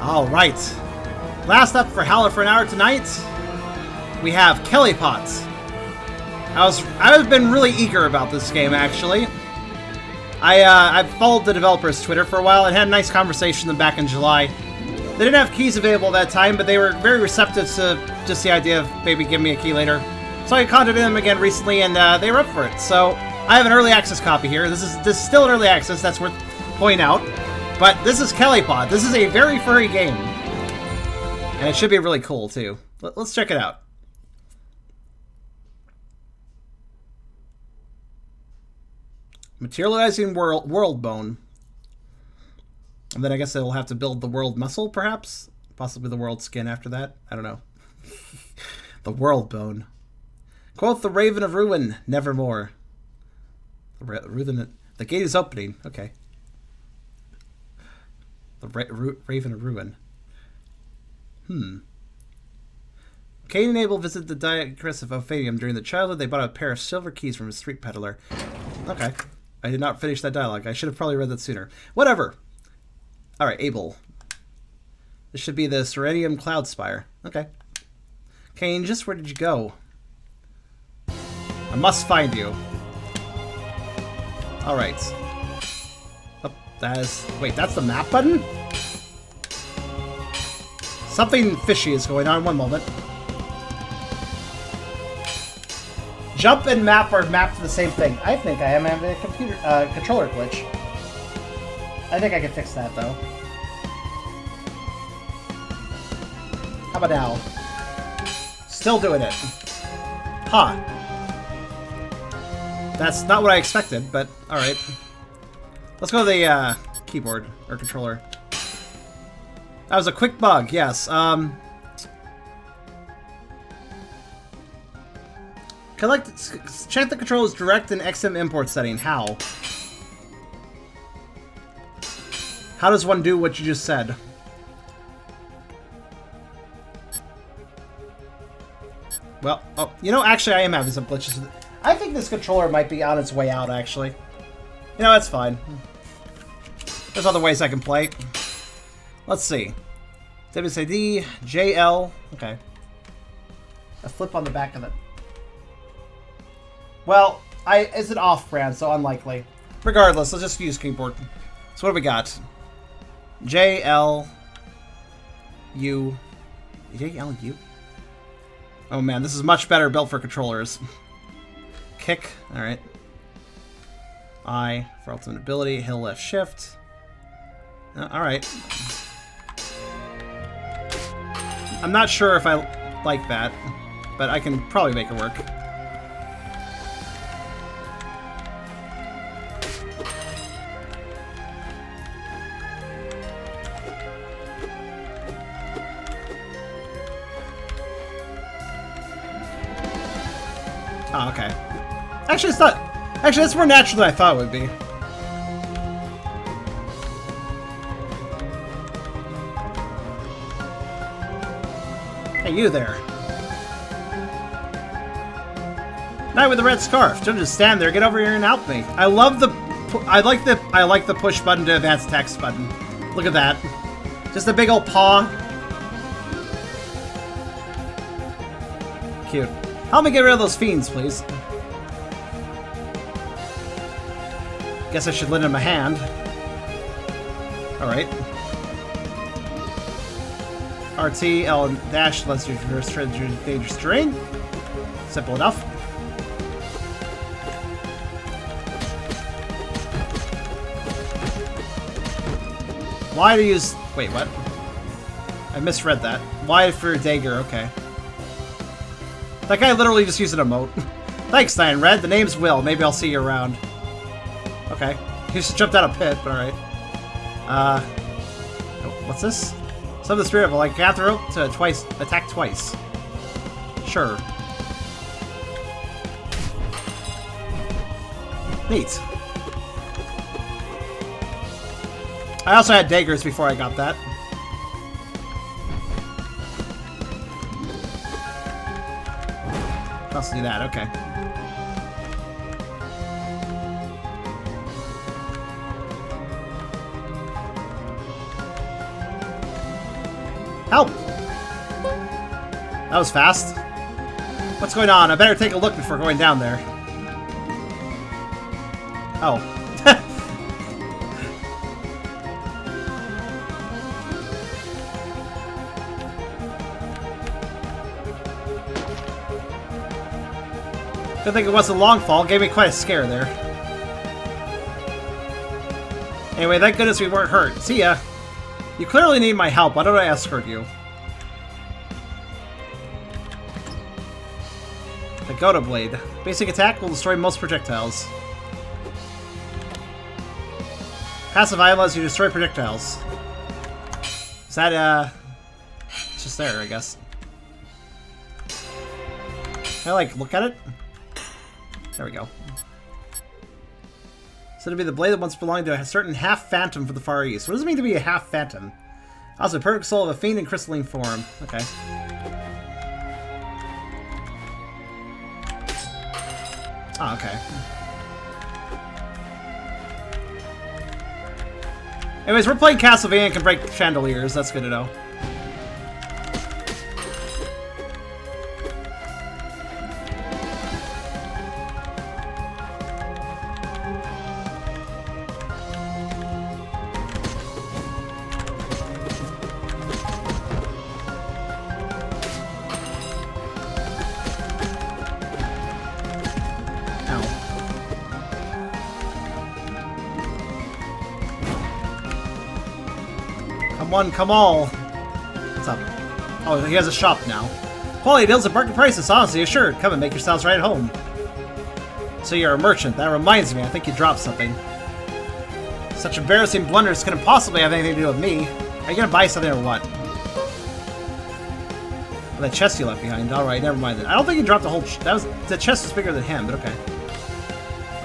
Alright. Last up for Howler for an hour tonight, we have Kelipot. I've been really eager about this game, actually. I followed the developer's Twitter for a while and had a nice conversation with them back in July. They didn't have keys available at that time, but they were very receptive to just the idea of maybe giving me a key later. So I contacted them again recently, and they were up for it. So I have an early access copy here. This is still an early access, that's worth pointing out. But this is Kelipot. This is a very furry game. And it should be really cool, too. Let's check it out. Materializing world bone. And then I guess it'll have to build the world muscle, perhaps? Possibly the world skin after that? I don't know. The world bone. Quoth the Raven of Ruin, nevermore. The gate is opening. Okay. The Raven of Ruin. Cain and Abel visit the digress of Ophanium. During the childhood, they bought a pair of silver keys from a street peddler. Okay. I did not finish that dialogue. I should have probably read that sooner. Whatever. Alright, Abel. This should be the Serenium Cloud Spire. Okay. Cain, just where did you go? I must find you. Alright. Oh, that is... Wait, that's the map button? Something fishy is going on. One moment. Jump and map are mapped to the same thing. I think I am having a controller glitch. I think I can fix that, though. How about now? Still doing it. Huh. That's not what I expected, but alright. Let's go to the keyboard, or controller. That was a quick bug, yes. Check the controller's direct and XM import setting. How? How does one do what you just said? Well, oh, you know, actually I am having some glitches. I think this controller might be on its way out, actually. You know, that's fine. There's other ways I can play. Let's see. WSAD, JL. Okay. A flip on the back of it. Well, it's an off-brand, so unlikely. Regardless, let's just use keyboard. So what do we got? JLU. JLU? Oh man, this is much better built for controllers. Kick, alright. I for ultimate ability, hill left shift. Alright. I'm not sure if I like that, but I can probably make it work. Oh, okay. Actually, it's not... Actually, that's more natural than I thought it would be. Hey, you there. Knight with the red scarf. Don't just stand there. Get over here and help me. I love the... I like the push button to advance text button. Look at that. Just a big old paw. Cute. Help me get rid of those fiends, please. Guess I should lend him a hand. Alright. RT, L, and dash lets you traverse dangerous terrain. Simple enough. Why to use... Wait, what? I misread that. Why for dagger, okay. That guy literally just used an emote. Thanks, Stein Red. The name's Will. Maybe I'll see you around. Okay. He just jumped out of pit, but alright. Oh, what's this? Some of the spirit of a lycanthrope to attack twice. Sure. Neat. I also had daggers before I got that. I'll also do that, okay. Help! That was fast. What's going on? I better take a look before going down there. Oh. Good thing it wasn't a long fall. Gave me quite a scare there. Anyway, thank goodness we weren't hurt. See ya. You clearly need my help. Why don't I escort you? The Goda Blade. Basic attack will destroy most projectiles. Passive item lets you destroy projectiles. Is that, it's just there, I guess. Can I, like, look at it? There we go. So to be the blade that once belonged to a certain half-phantom from the Far East. What does it mean to be a half-phantom? Also, the perfect soul of a fiend in crystalline form. Okay. Oh, okay. Anyways, we're playing Castlevania and can break chandeliers. That's good to know. One, come all. What's up? Oh, he has a shop now. Quality deals at market prices, honestly assured. Come and make yourselves right at home. So you're a merchant. That reminds me, I think you dropped something. Such embarrassing blunders couldn't possibly have anything to do with me. Are you gonna buy something or what? Oh, that chest you left behind. Alright, never mind then. I don't think you dropped the whole the chest was bigger than him, but okay.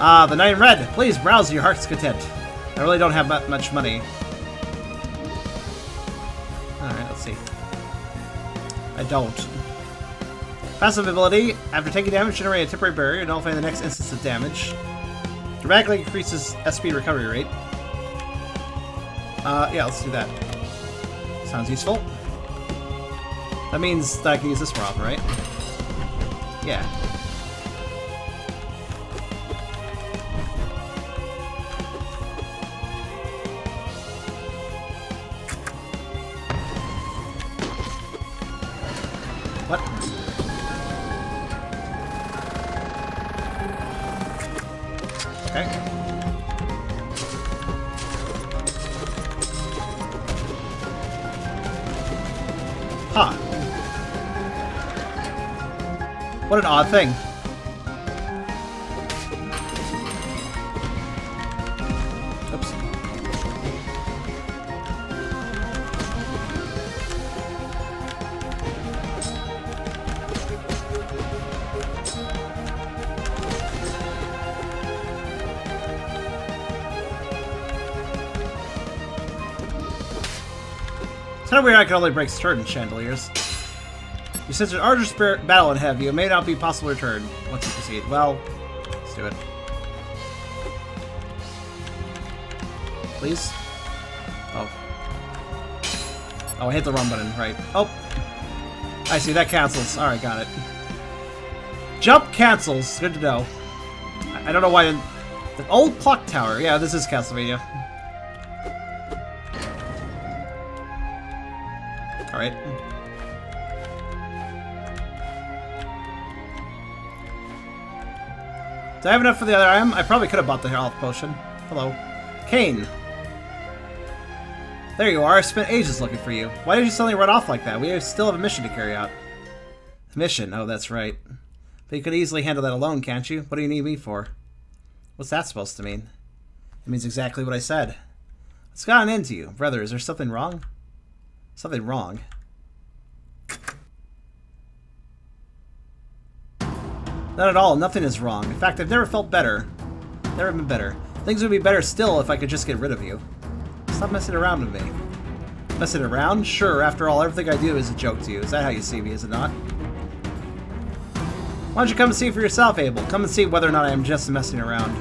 Ah, the knight in red. Please browse your heart's content. I really don't have much money. I don't. Passive ability. After taking damage, generate a temporary barrier, nullifying the next instance of damage. Dramatically increases SP recovery rate. Yeah, let's do that. Sounds useful. That means that I can use this more often, right? Yeah. What? Okay. Huh. What an odd thing. Oops. It's kind of weird I can only break certain chandeliers. You sense an arduous battle ahead of you. It may not be possible to return once you proceed. Well, let's do it. Please? Oh. Oh, I hit the wrong button. Right. Oh. I see. That cancels. Alright, got it. Jump cancels. Good to know. I don't know why... The old clock tower. Yeah, this is Castlevania. Alright. Do I have enough for the other item? I probably could have bought the health potion. Hello. Kane. There you are. I spent ages looking for you. Why did you suddenly run off like that? We still have a mission to carry out. Mission? Oh, that's right. But you could easily handle that alone, can't you? What do you need me for? What's that supposed to mean? It means exactly what I said. What's gotten into you? Brother, is there something wrong? Something wrong. Not at all. Nothing is wrong. In fact, I've never felt better. Never been better. Things would be better still if I could just get rid of you. Stop messing around with me. Messing around? Sure, after all, everything I do is a joke to you. Is that how you see me, is it not? Why don't you come and see for yourself, Abel? Come and see whether or not I am just messing around.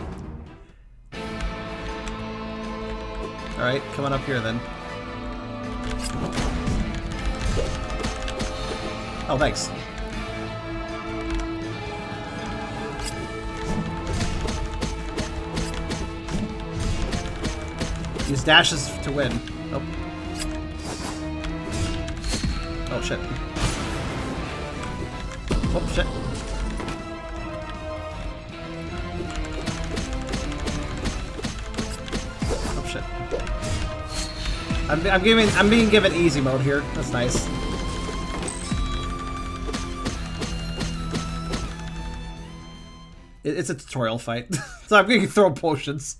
Alright, come on up here then. Oh, thanks. Use dashes to win. Oh. Oh, shit. Oh, shit. Oh, shit. I'm being given easy mode here. That's nice. It's a tutorial fight. So I'm going to throw potions.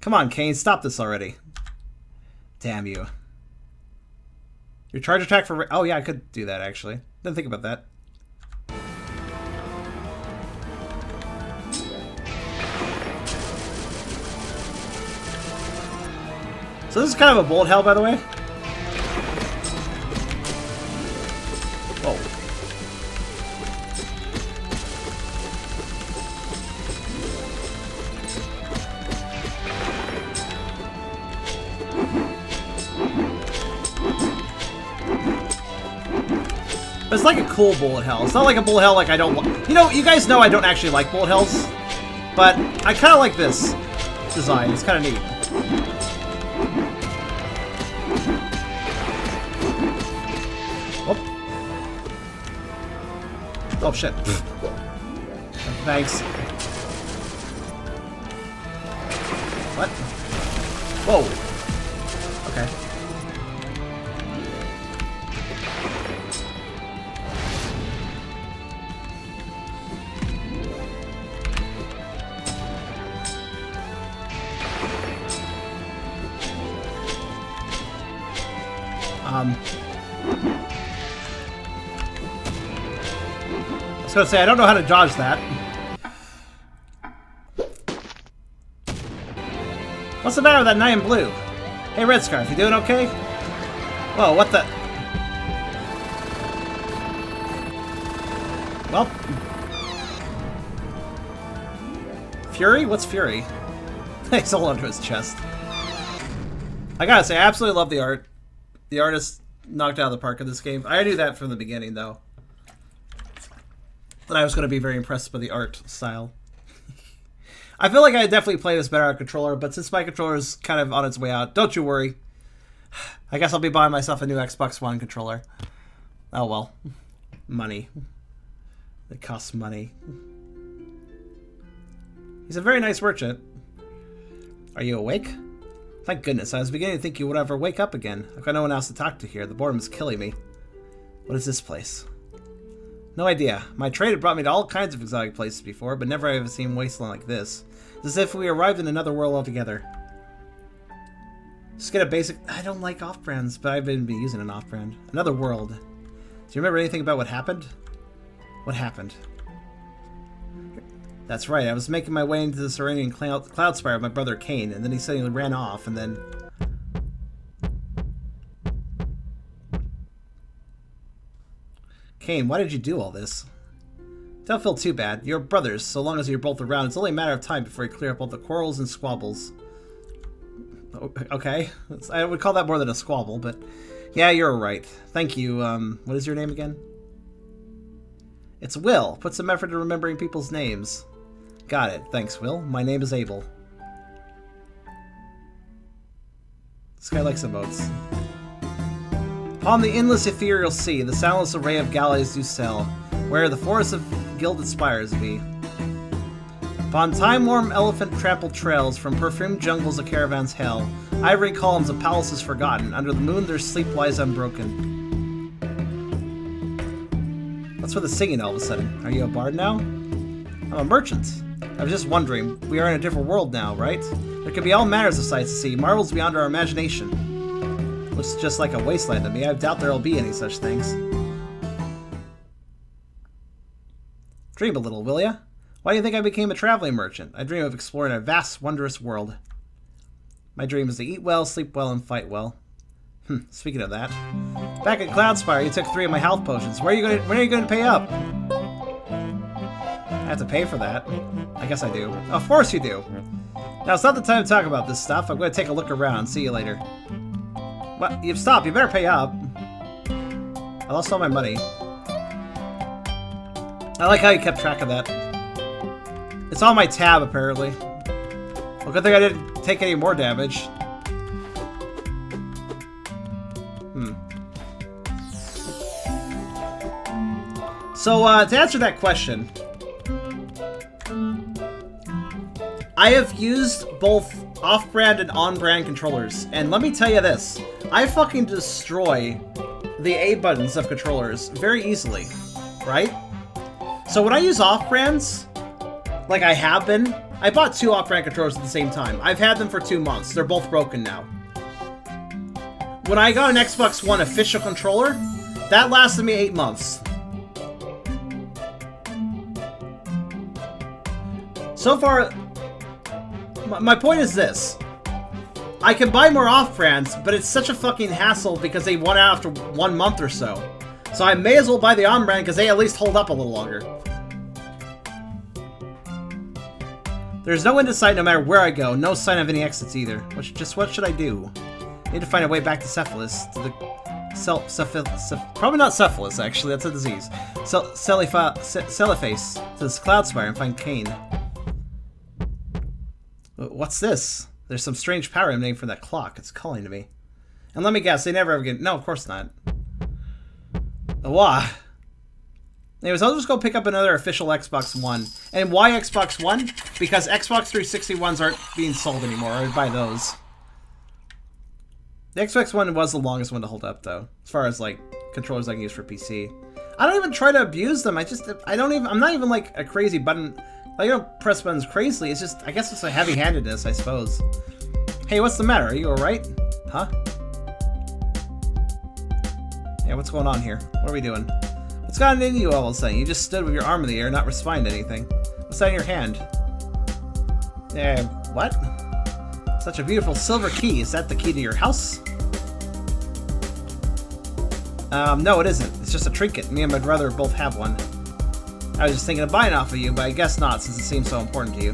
Come on, Kane, stop this already. Damn you. Your charge attack for... Oh, yeah, I could do that, actually. Didn't think about that. So this is kind of a bullet hell, by the way. Whoa. But it's like a cool bullet hell. It's not like a bullet hell like I don't... You know, you guys know I don't actually like bullet hells. But I kind of like this design. It's kind of neat. Oh shit. Thanks. What? Whoa. Okay. I was gonna say, I don't know how to dodge that. What's the matter with that knight in blue? Hey, Red Scarf, you doing okay? Whoa, what the... Well... Fury? What's Fury? He's all under his chest. I gotta say, I absolutely love the art. The artist knocked out of the park in this game. I knew that from the beginning, though. That I was going to be very impressed by the art style. I feel like I definitely play this better on a controller, but since my controller is kind of on its way out, don't you worry. I guess I'll be buying myself a new Xbox One controller. Oh well. Money. It costs money. He's a very nice merchant. Are you awake? Thank goodness, I was beginning to think you would ever wake up again. I've got no one else to talk to here. The boredom is killing me. What is this place? No idea. My trade had brought me to all kinds of exotic places before, but never have I seen wasteland like this. It's as if we arrived in another world altogether. Just get a basic... I don't like off-brands, but I've been using an off-brand. Another world. Do you remember anything about what happened? What happened? That's right, I was making my way into the Serenian Cloud Spire with my brother Kane, and then he suddenly ran off, and then... Kane, why did you do all this? Don't feel too bad. You're brothers. So long as you're both around, it's only a matter of time before you clear up all the quarrels and squabbles. Okay. I would call that more than a squabble, but... Yeah, you're right. Thank you. What is your name again? It's Will. Put some effort into remembering people's names. Got it. Thanks, Will. My name is Abel. This guy likes emotes. Upon the endless ethereal sea, the soundless array of galleys do sail, where the forests of gilded spires be. Upon time-worn elephant-trampled trails, from perfumed jungles of caravans hail, ivory columns of palaces forgotten, under the moon their sleep lies unbroken. What's with the singing all of a sudden? Are you a bard now? I'm a merchant. I was just wondering, we are in a different world now, right? There could be all manners of sights to see, marvels beyond our imagination. Looks just like a wasteland to me. I doubt there'll be any such things. Dream a little, will ya? Why do you think I became a traveling merchant? I dream of exploring a vast, wondrous world. My dream is to eat well, sleep well, and fight well. Speaking of that, back at Cloudspire, you took 3 of my health potions. When are you going to pay up? I have to pay for that. I guess I do. Of course you do. Now, it's not the time to talk about this stuff. I'm going to take a look around. See you later. What? You've stopped. You better pay up. I lost all my money. I like how you kept track of that. It's on my tab, apparently. Well, good thing I didn't take any more damage. So, to answer that question, I have used both off-brand and on-brand controllers, and let me tell you this, I fucking destroy the A buttons of controllers very easily, right? So when I use off-brands, like I have been, I bought 2 off-brand controllers at the same time. I've had them for 2 months. They're both broken now. When I got an Xbox One official controller, that lasted me 8 months. So far, my point is this. I can buy more off-brands, but it's such a fucking hassle because they run out after 1 month or so. So I may as well buy the on-brand because they at least hold up a little longer. There's no end in sight no matter where I go. No sign of any exits either. What should I do? I need to find a way back to Cephalus. To the... probably not Cephalus, actually. That's a disease. Celiface. To this cloud spire and find Kane. What's this? There's some strange power emanating from that clock. It's calling to me. And let me guess, they never ever get... No, of course not. Why? Anyways, I'll just go pick up another official Xbox One. And why Xbox One? Because Xbox 360 ones aren't being sold anymore. I would buy those. The Xbox One was the longest one to hold up, though. As far as, like, controllers I can use for PC. I don't even try to abuse them. I'm not even, like, a crazy button... I don't press buttons crazily, it's just, I guess it's a heavy-handedness, I suppose. Hey, what's the matter? Are you alright? Huh? Yeah, what's going on here? What are we doing? What's gotten into you all of a sudden? You just stood with your arm in the air, not responding to anything. What's that in your hand? What? Such a beautiful silver key. Is that the key to your house? No, it isn't. It's just a trinket. Me and my brother both have one. I was just thinking of buying off of you, but I guess not, since it seems so important to you.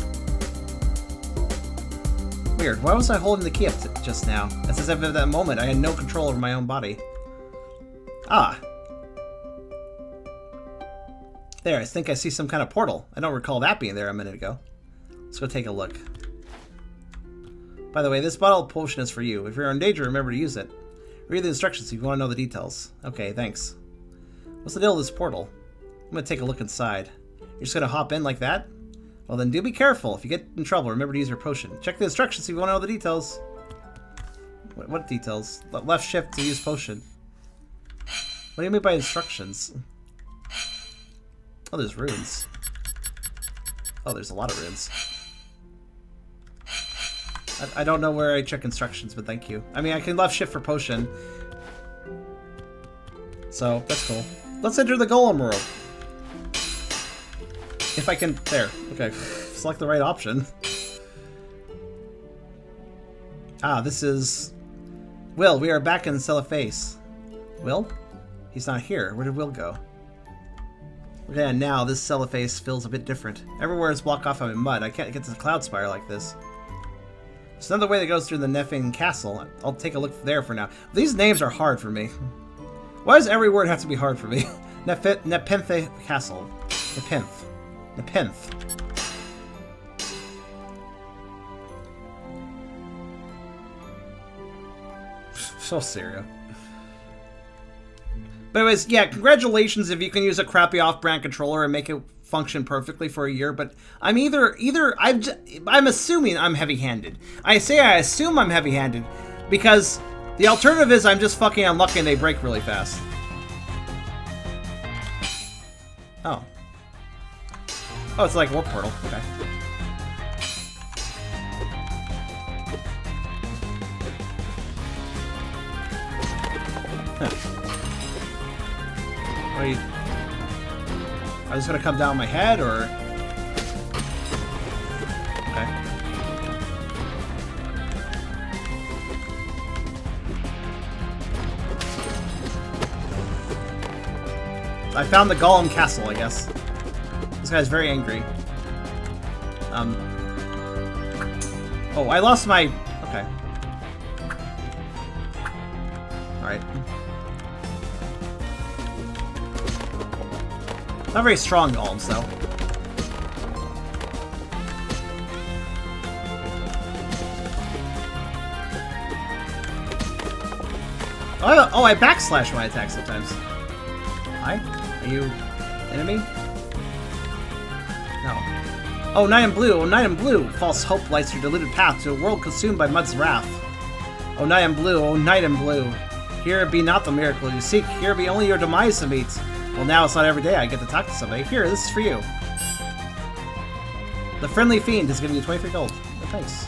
Weird. Why was I holding the key up just now? It's as if at that moment I had no control over my own body. Ah. There, I think I see some kind of portal. I don't recall that being there a minute ago. Let's go take a look. By the way, this bottle of potion is for you. If you're in danger, remember to use it. Read the instructions if you want to know the details. Okay, thanks. What's the deal with this portal? I'm gonna take a look inside. You're just gonna hop in like that? Well then do be careful. If you get in trouble, remember to use your potion. Check the instructions if you want to know the details. What details? Left shift to use potion. What do you mean by instructions? Oh, there's runes. Oh, there's a lot of runes. I don't know where I check instructions, but thank you. I mean, I can left shift for potion. So, that's cool. Let's enter the golem world. If I can... There. Okay. Select the right option. Ah, this is... Will, we are back in Celiface. Will? He's not here. Where did Will go? Okay, now this Celiface feels a bit different. Everywhere is blocked off by mud. I can't get to the cloud spire like this. There's another way that goes through the Neffing Castle. I'll take a look there for now. These names are hard for me. Why does every word have to be hard for me? Nepenthe Castle. Nepenthe. Nepenthe. So serious. But anyways, yeah, congratulations if you can use a crappy off-brand controller and make it function perfectly for a year, but I'm I'm assuming I'm heavy-handed. I assume I'm heavy-handed because the alternative is I'm just fucking unlucky and they break really fast. Oh. Oh, it's like a warp portal. Okay. Huh. What are you... Are these gonna come down my head, or... Okay. I found the Golem Castle, I guess. This guy's very angry. Oh, I lost my... Okay. Alright. Not very strong golems, though. Oh, I backslash my attacks sometimes. Hi? Are you enemy? No. Oh, Knight in Blue! Oh, Knight in Blue! False hope lights your deluded path to a world consumed by Mud's wrath. Oh, Knight in Blue! Oh, Knight in Blue! Here be not the miracle you seek, here be only your demise to meet. Well, now it's not every day I get to talk to somebody. Here, this is for you. The Friendly Fiend is giving you 23 gold. Oh, thanks.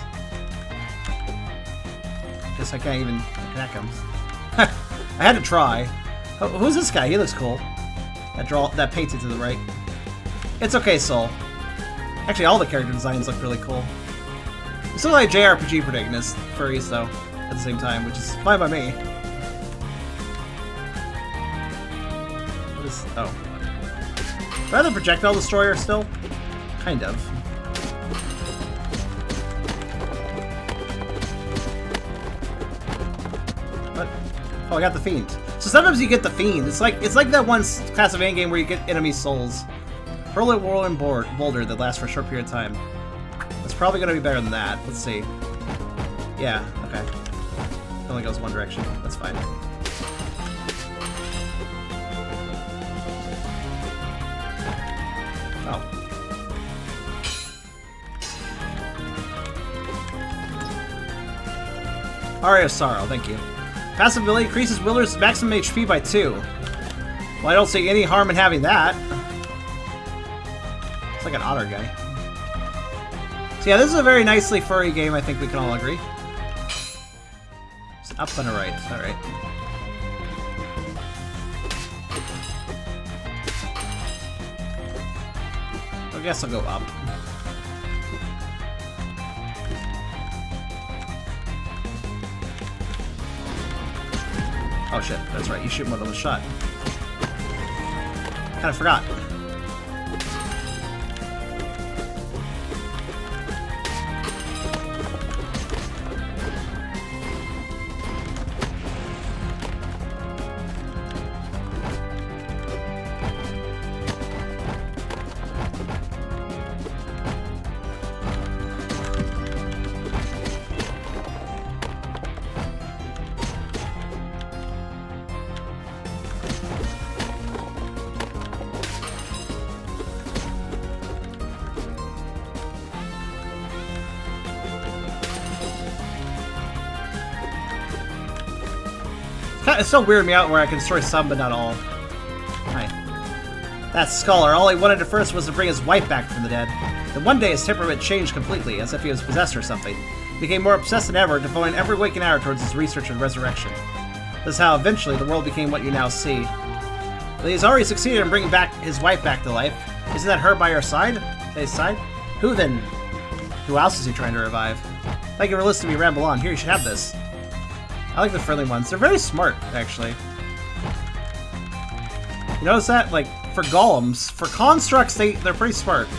Guess I can't even attack him. I had to try. Oh, who's this guy? He looks cool. That painted to the right. It's okay, Soul. Actually, all the character designs look really cool. It's sort of like JRPG protagonist furries, though, at the same time, which is fine by me. What is... oh. Do I have the projectile destroyer still? Kind of. What? Oh, I got the Fiend. So sometimes you get the Fiend. It's like that one Castlevania game where you get enemy souls. Hurl a whirling boulder that lasts for a short period of time. It's probably going to be better than that. Let's see. Yeah, okay. It only goes one direction. That's fine. Oh. Aria of Sorrow, thank you. Passive ability increases Willer's maximum HP by 2. Well, I don't see any harm in having that. It's like an otter guy. So yeah, this is a very nicely furry game, I think we can all agree. It's up and a right, alright. I guess I'll go up. Oh shit, that's right, you shoot more than one shot. Kinda forgot. It's so weird me out where I can destroy some but not all. Hi. That scholar, all he wanted at first was to bring his wife back from the dead. Then one day his temperament changed completely, as if he was possessed or something. He became more obsessed than ever, devoting every waking hour towards his research and resurrection. This is how eventually the world became what you now see. But he's already succeeded in bringing his wife back to life. Isn't that her by your side? At his side? Who then? Who else is he trying to revive? Thank you for listening to me ramble on. Here, you should have this. I like the friendly ones. They're very smart, actually. You notice that? Like, for golems, for constructs, they're pretty smart.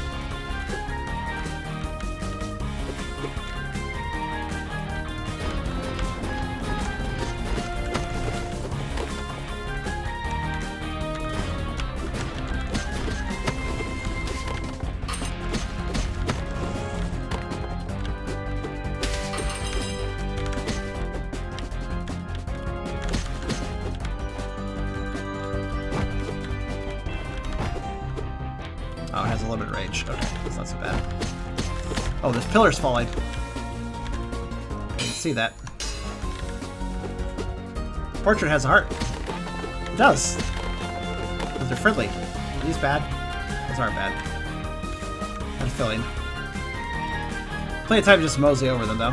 Oh, it has a limited range. Okay, that's not so bad. Oh, this pillar's falling. I can see that. Portrait has a heart. It does. Those are friendly. Are these bad? Those aren't bad. I had a feeling. Plenty of time to just mosey over them, though.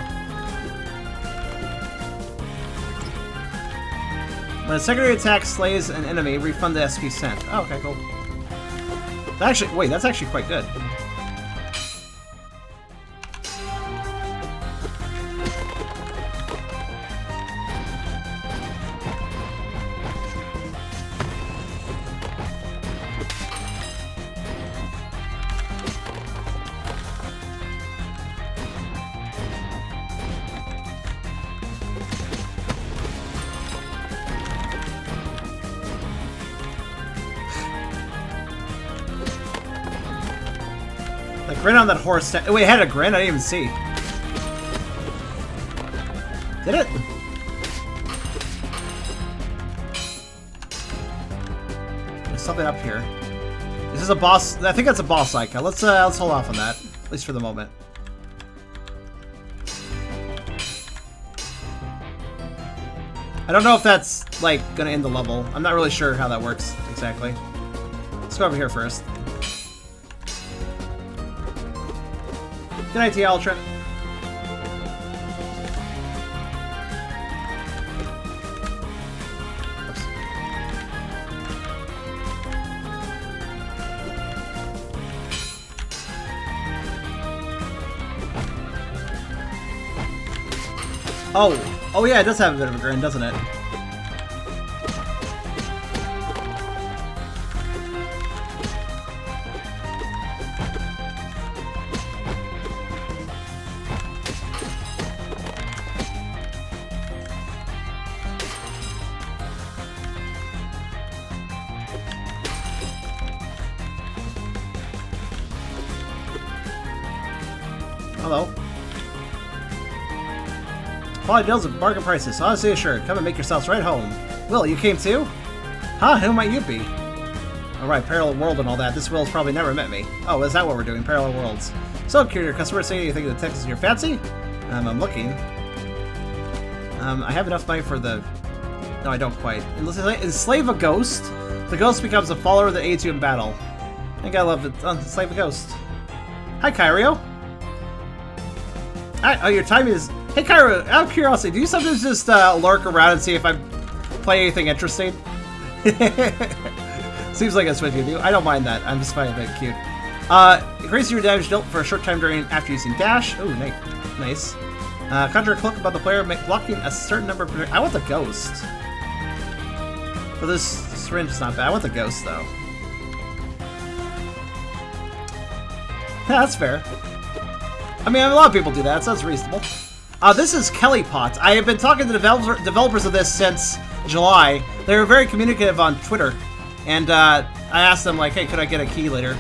When a secondary attack slays an enemy, refund the SP sent. Oh, okay, cool. Actually, wait, that's actually quite good. Grin on that horse. Oh, wait, it had a grin? I didn't even see. Did it? There's something up here. This is a boss. I think that's a boss icon. Let's hold off on that, at least for the moment. I don't know if that's like gonna end the level. I'm not really sure how that works exactly. Let's go over here first. Good night to you, Ultra. Oops. Oh yeah, it does have a bit of a grin, doesn't it? Hello. Quality deals at bargain prices, so honestly assured. Come and make yourselves right home. Will, you came too? Huh? Who might you be? Alright, parallel world and all that. This Will's probably never met me. Oh, is that what we're doing? Parallel worlds. So curious, customer saying you think the text is your fancy? I'm looking. I have enough money for the... No, I don't quite. Enslave a ghost. The ghost becomes a follower that aids you in battle. I think I love it. Enslave a ghost. Hi, Kairio. Oh, your timing is... Hey, Kairio, out of curiosity, do you sometimes just lurk around and see if I play anything interesting? Seems like that's what you do. I don't mind that. I'm just finding that cute. Increase your damage dealt for a short time during after using dash. Ooh, nice. Conjure a cloak about the player, blocking a certain number of... I want the ghost. Well, this syringe is not bad. I want the ghost, though. Yeah, that's fair. I mean, a lot of people do that, so that's reasonable. This is Kelipot. I have been talking to developers of this since July. They were very communicative on Twitter, and I asked them, like, hey, could I get a key later?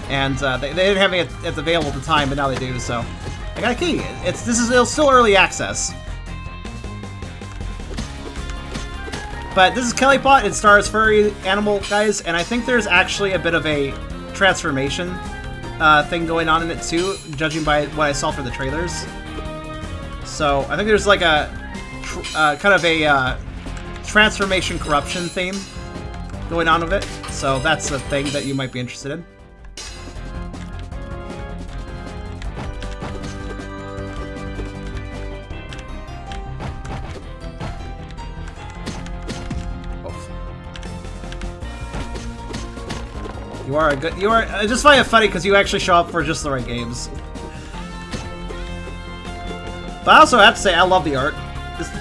And they didn't have it available at the time, but now they do, so I got a key. It's still early access. But this is Kelipot. It stars furry animal guys, and I think there's actually a bit of a transformation thing going on in it too, judging by what I saw for the trailers. So I think there's like a kind of a transformation corruption theme going on with it. So that's a thing that you might be interested in. I just find it funny because you actually show up for just the right games. But I also have to say, I love the art.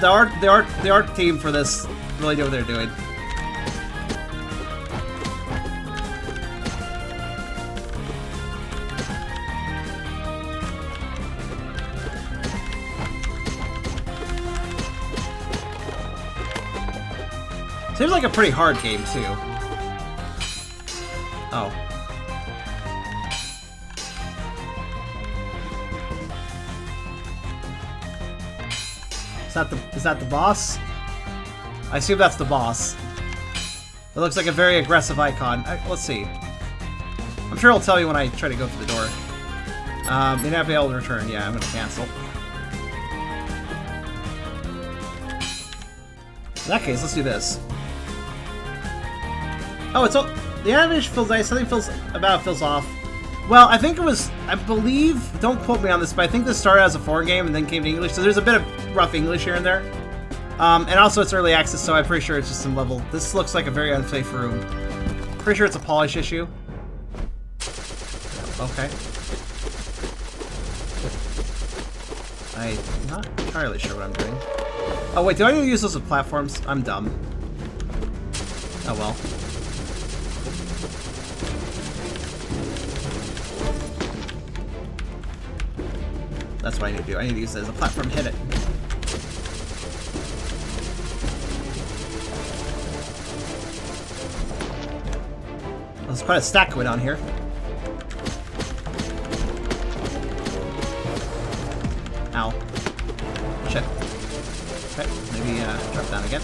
The art team for this really know what they're doing. Seems like a pretty hard game too. Oh. Is that the boss? I assume that's the boss. It looks like a very aggressive icon. Let's see. I'm sure it'll tell me when I try to go through the door. May not be able to return. Yeah, I'm gonna cancel. In that case, let's do this. Oh, it's all... The animation feels nice. Something feels off. Well, I think it was... I believe... Don't quote me on this, but I think this started as a foreign game and then came to English, so there's a bit of rough English here and there. And also it's early access, so I'm pretty sure it's just some level... This looks like a very unsafe room. Pretty sure it's a polish issue. Okay. I'm not entirely sure what I'm doing. Oh, wait, do I need to use those as platforms? I'm dumb. Oh, well. That's what I need to do. I need to use it as a platform to hit it. There's quite a stack going on here. Ow. Shit. Okay, maybe drop down again.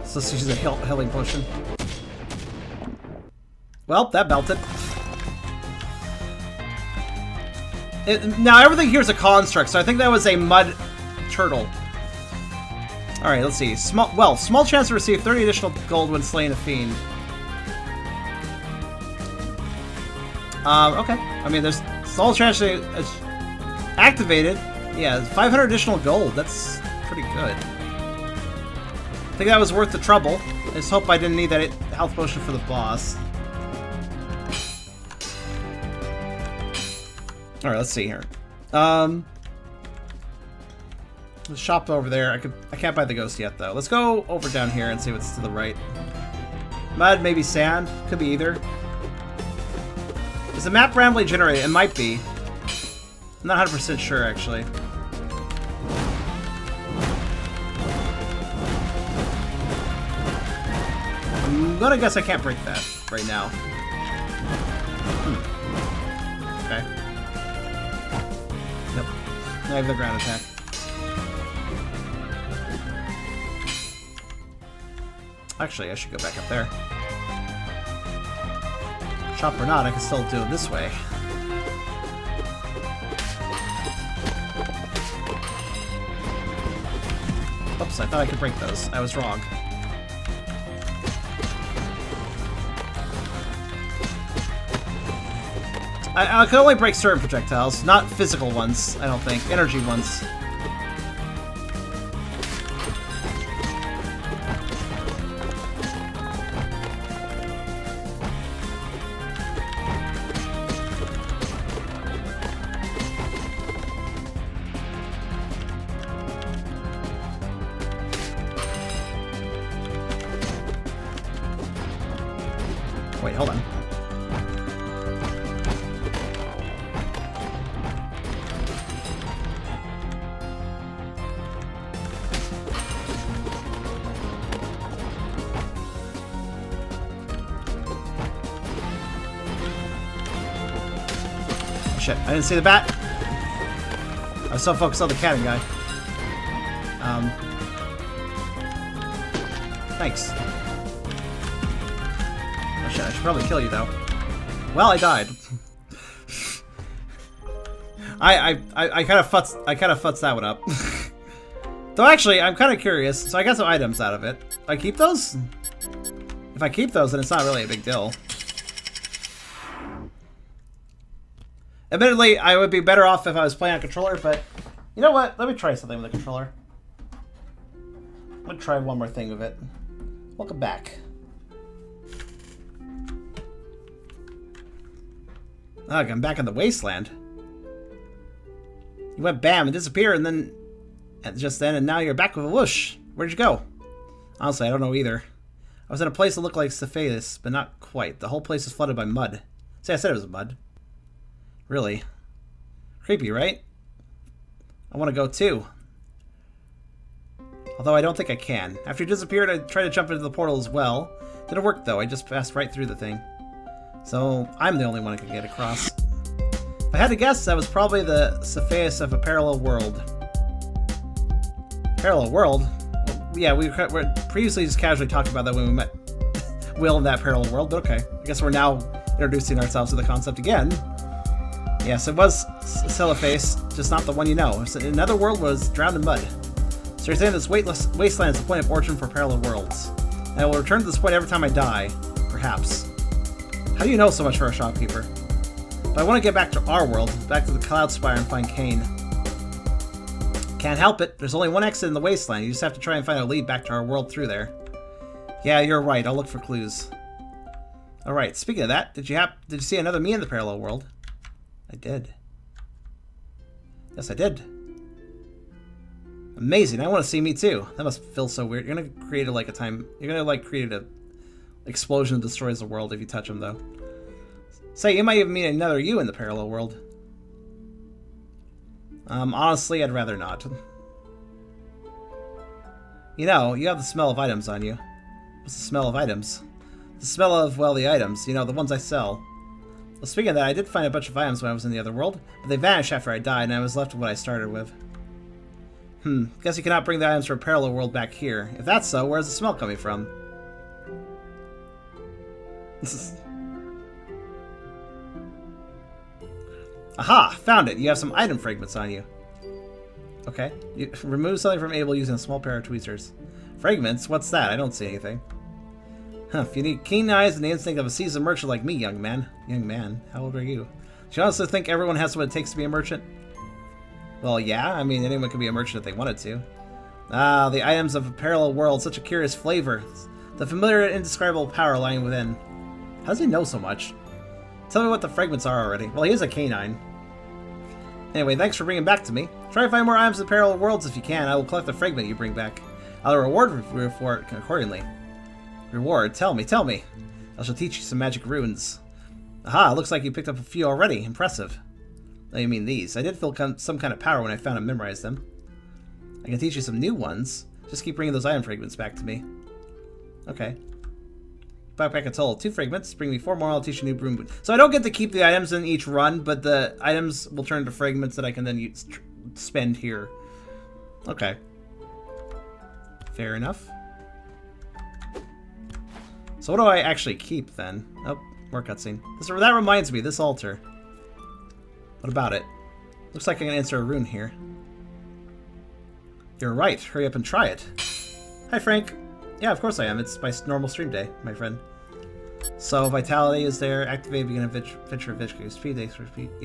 So let's use a healing potion. Well, that melted. Now everything here is a construct, so I think that was a mud turtle. Alright, let's see. Small chance to receive 30 additional gold when slaying a fiend. Okay. I mean, there's small chance to activate it. Yeah, 500 additional gold. That's pretty good. I think that was worth the trouble. I just hope I didn't need that health potion for the boss. Alright, let's see here. The shop over there. I can't buy the ghost yet though. Let's go over down here and see what's to the right. Mud, maybe sand. Could be either. Is the map randomly generated? It might be. I'm not 100% sure actually. I'm gonna guess I can't break that right now. Okay. Yep. I have the ground attack. Actually, I should go back up there. Shop or not, I can still do it this way. Oops, I thought I could break those. I was wrong. I can only break certain projectiles, not physical ones, I don't think. Energy ones. Wait, hold on. Shit, I didn't see the bat. I was so focused on the cannon guy. Thanks. Oh shit, I should probably kill you though. Well, I died. I kind of futzed that one up. Though actually, I'm kind of curious. So I got some items out of it. I keep those? If I keep those, then it's not really a big deal. Admittedly, I would be better off if I was playing on a controller, but you know what? Let me try something with a controller. Let me try one more thing with it. Welcome back. Ugh, I'm back in the wasteland. You went bam and disappeared, and then just then, and now you're back with a whoosh. Where'd you go? Honestly, I don't know either. I was in a place that looked like Cephalus, but not quite. The whole place is flooded by mud. See, I said it was mud. Really? Creepy, right? I want to go too. Although I don't think I can. After you disappeared, I tried to jump into the portal as well. Didn't work though, I just passed right through the thing. So, I'm the only one who can get across. If I had to guess, that was probably the Cephalus of a parallel world. Parallel world? Well, yeah, we were previously just casually talked about that when we met Will in that parallel world, but okay. I guess we're now introducing ourselves to the concept again. Yes, it was Celloface, just not the one you know. Another world was drowned in mud. So you're saying this wasteland is the point of origin for parallel worlds. And I will return to this point every time I die. Perhaps. How do you know so much for a shopkeeper? But I want to get back to our world, back to the Cloud Spire and find Kane. Can't help it. There's only one exit in the wasteland. You just have to try and find a lead back to our world through there. Yeah, you're right. I'll look for clues. Alright, speaking of that, did you see another me in the parallel world? I did. Yes, I did. Amazing. I want to see me too. That must feel so weird. You're gonna create a You're gonna create a explosion that destroys the world if you touch them, though. Say, you might even meet another you in the parallel world. Honestly, I'd rather not. You know, you have the smell of items on you. What's the smell of items? The smell of, well, the items. You know, the ones I sell. Well, speaking of that, I did find a bunch of items when I was in the other world, but they vanished after I died, and I was left with what I started with. Guess you cannot bring the items from a parallel world back here. If that's so, where's the smell coming from? Aha! Found it! You have some item fragments on you. Okay. You remove something from Abel using a small pair of tweezers. Fragments? What's that? I don't see anything. Huh, if you need keen eyes and the instinct of a seasoned merchant like me, young man. Young man? How old are you? Do you honestly think everyone has what it takes to be a merchant? Well, yeah. I mean, anyone could be a merchant if they wanted to. Ah, the items of a parallel world. Such a curious flavor. The familiar and indescribable power lying within. How does he know so much? Tell me what the fragments are already. Well, he is a canine. Anyway, thanks for bringing back to me. Try to find more items in parallel worlds if you can. I will collect the fragment you bring back. I'll reward you for it accordingly. Reward? Tell me, tell me. I shall teach you some magic runes. Aha, looks like you picked up a few already. Impressive. Oh, you mean these. I did feel some kind of power when I found and memorized them. I can teach you some new ones. Just keep bringing those item fragments back to me. Okay. Backpack a total 2 fragments. Bring me 4 more. I'll teach you new broom. So I don't get to keep the items in each run, but the items will turn into fragments that I can then spend here. Okay. Fair enough. So what do I actually keep then? Oh, more cutscene. That reminds me, this altar. What about it? Looks like I can answer a rune here. You're right. Hurry up and try it. Hi, Frank. Yeah, of course I am. It's my normal stream day, my friend. So, vitality is there. Activate, begin a venture of HP. The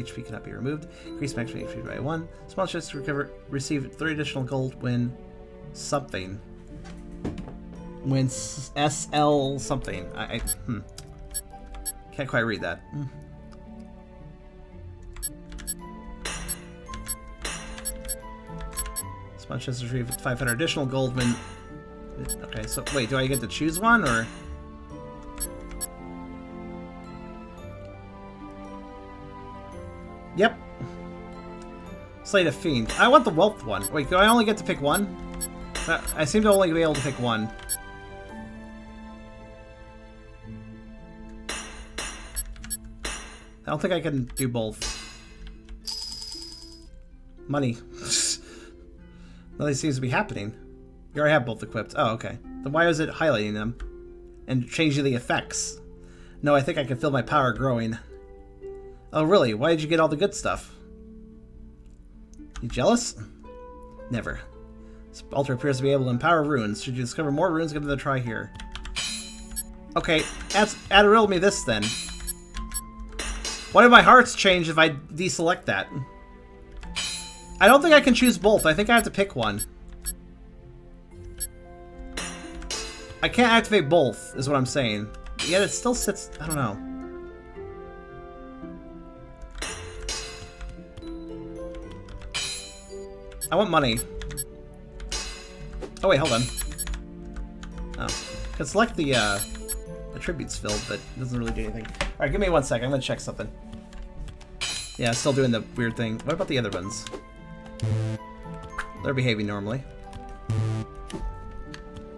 HP cannot be removed. Increase maximum HP by 1. Small chance to recover. Receive 3 additional gold when something. When SL something. Can't quite read that. Small chance to retrieve 500 additional gold when. Okay, so wait, do I get to choose one or? Yep. Slate of Fiend. I want the wealth one. Wait, do I only get to pick one? I seem to only be able to pick one. I don't think I can do both. Money. Nothing seems to be happening. You already have both equipped. Oh, okay. Then why is it highlighting them? And changing the effects? No, I think I can feel my power growing. Oh, really? Why did you get all the good stuff? You jealous? Never. This altar appears to be able to empower runes. Should you discover more runes, give it a try here. Okay, add riddle me this then. Why do my hearts change if I deselect that? I don't think I can choose both. I think I have to pick one. I can't activate both, is what I'm saying. Yet it still sits... I don't know. I want money. Oh wait, hold on. Oh. I can select the attributes filled, but it doesn't really do anything. Alright, give me 1 sec. I'm gonna check something. Yeah, it's still doing the weird thing. What about the other ones? They're behaving normally.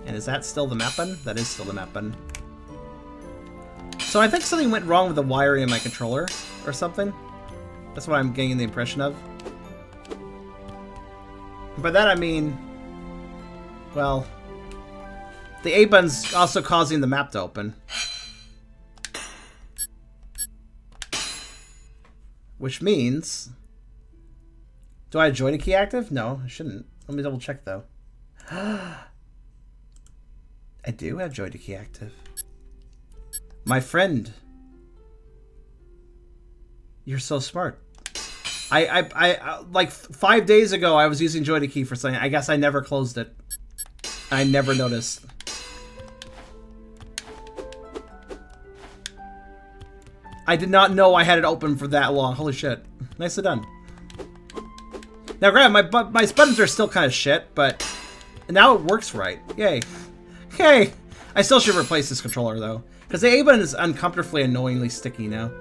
And is that still the map button? That is still the map button. So I think something went wrong with the wiring in my controller or something. That's what I'm getting the impression of. By that I mean, well, the A button's also causing the map to open. Which means, do I have joy to key active? No, I shouldn't. Let me double check though. I do have joy to key active. My friend, you're so smart. I like 5 days ago I was using joy to key for something. I guess I never closed it. I never noticed. I did not know I had it open for that long. Holy shit. Nicely done. Now, granted, my buttons are still kind of shit, but now it works right. Yay. Yay. I still should replace this controller, though, because the A button is uncomfortably annoyingly sticky now.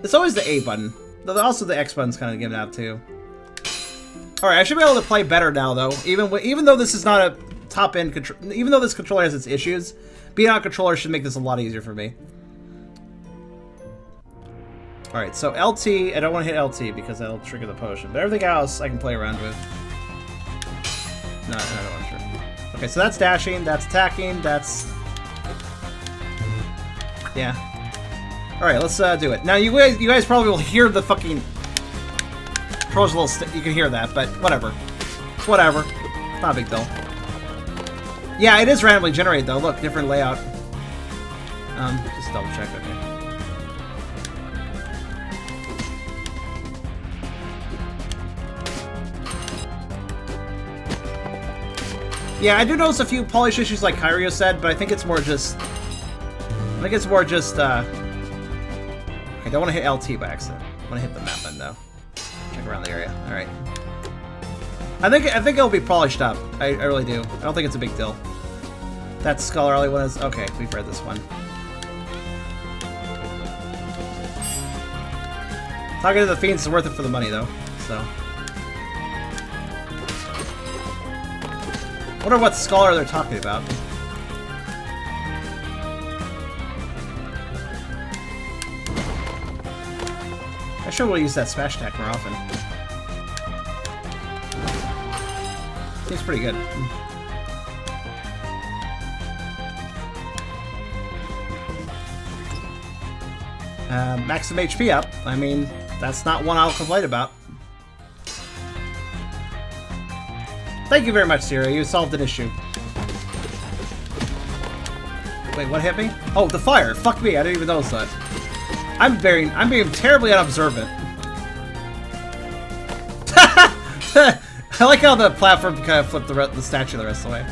It's always the A button. Though also the X button's kind of given out, too. Alright, I should be able to play better now, though. Even though this is not a top-end control... Even though this controller has its issues, being on a controller should make this a lot easier for me. Alright, so LT... I don't want to hit LT because that'll trigger the potion. But everything else I can play around with. No, I don't want to trigger. Okay, so that's dashing, that's attacking, that's... Yeah. Alright, let's do it. Now, you guys probably will hear the fucking... Controller's a little... You can hear that, but whatever. Whatever. Not a big deal. Yeah, it is randomly generated, though. Look, different layout. Just double check, okay. Yeah, I do notice a few polish issues like Kyreo said, but I think it's more just... I don't want to hit LT by accident. I want to hit the map button, though. Check around the area. Alright. I think it'll be polished up. I really do. I don't think it's a big deal. That scholarly one is... Okay, we've read this one. Talking to the Fiends is worth it for the money, though. So... I wonder what scholar they're talking about. I sure will use that smash attack more often. Seems pretty good. Max some HP up. I mean, that's not one I'll complain about. Thank you very much, Sierra. You solved an issue. Wait, what hit me? Oh, the fire. Fuck me. I didn't even notice that. I'm being terribly unobservant. I like how the platform kind of flipped the statue the rest of the way.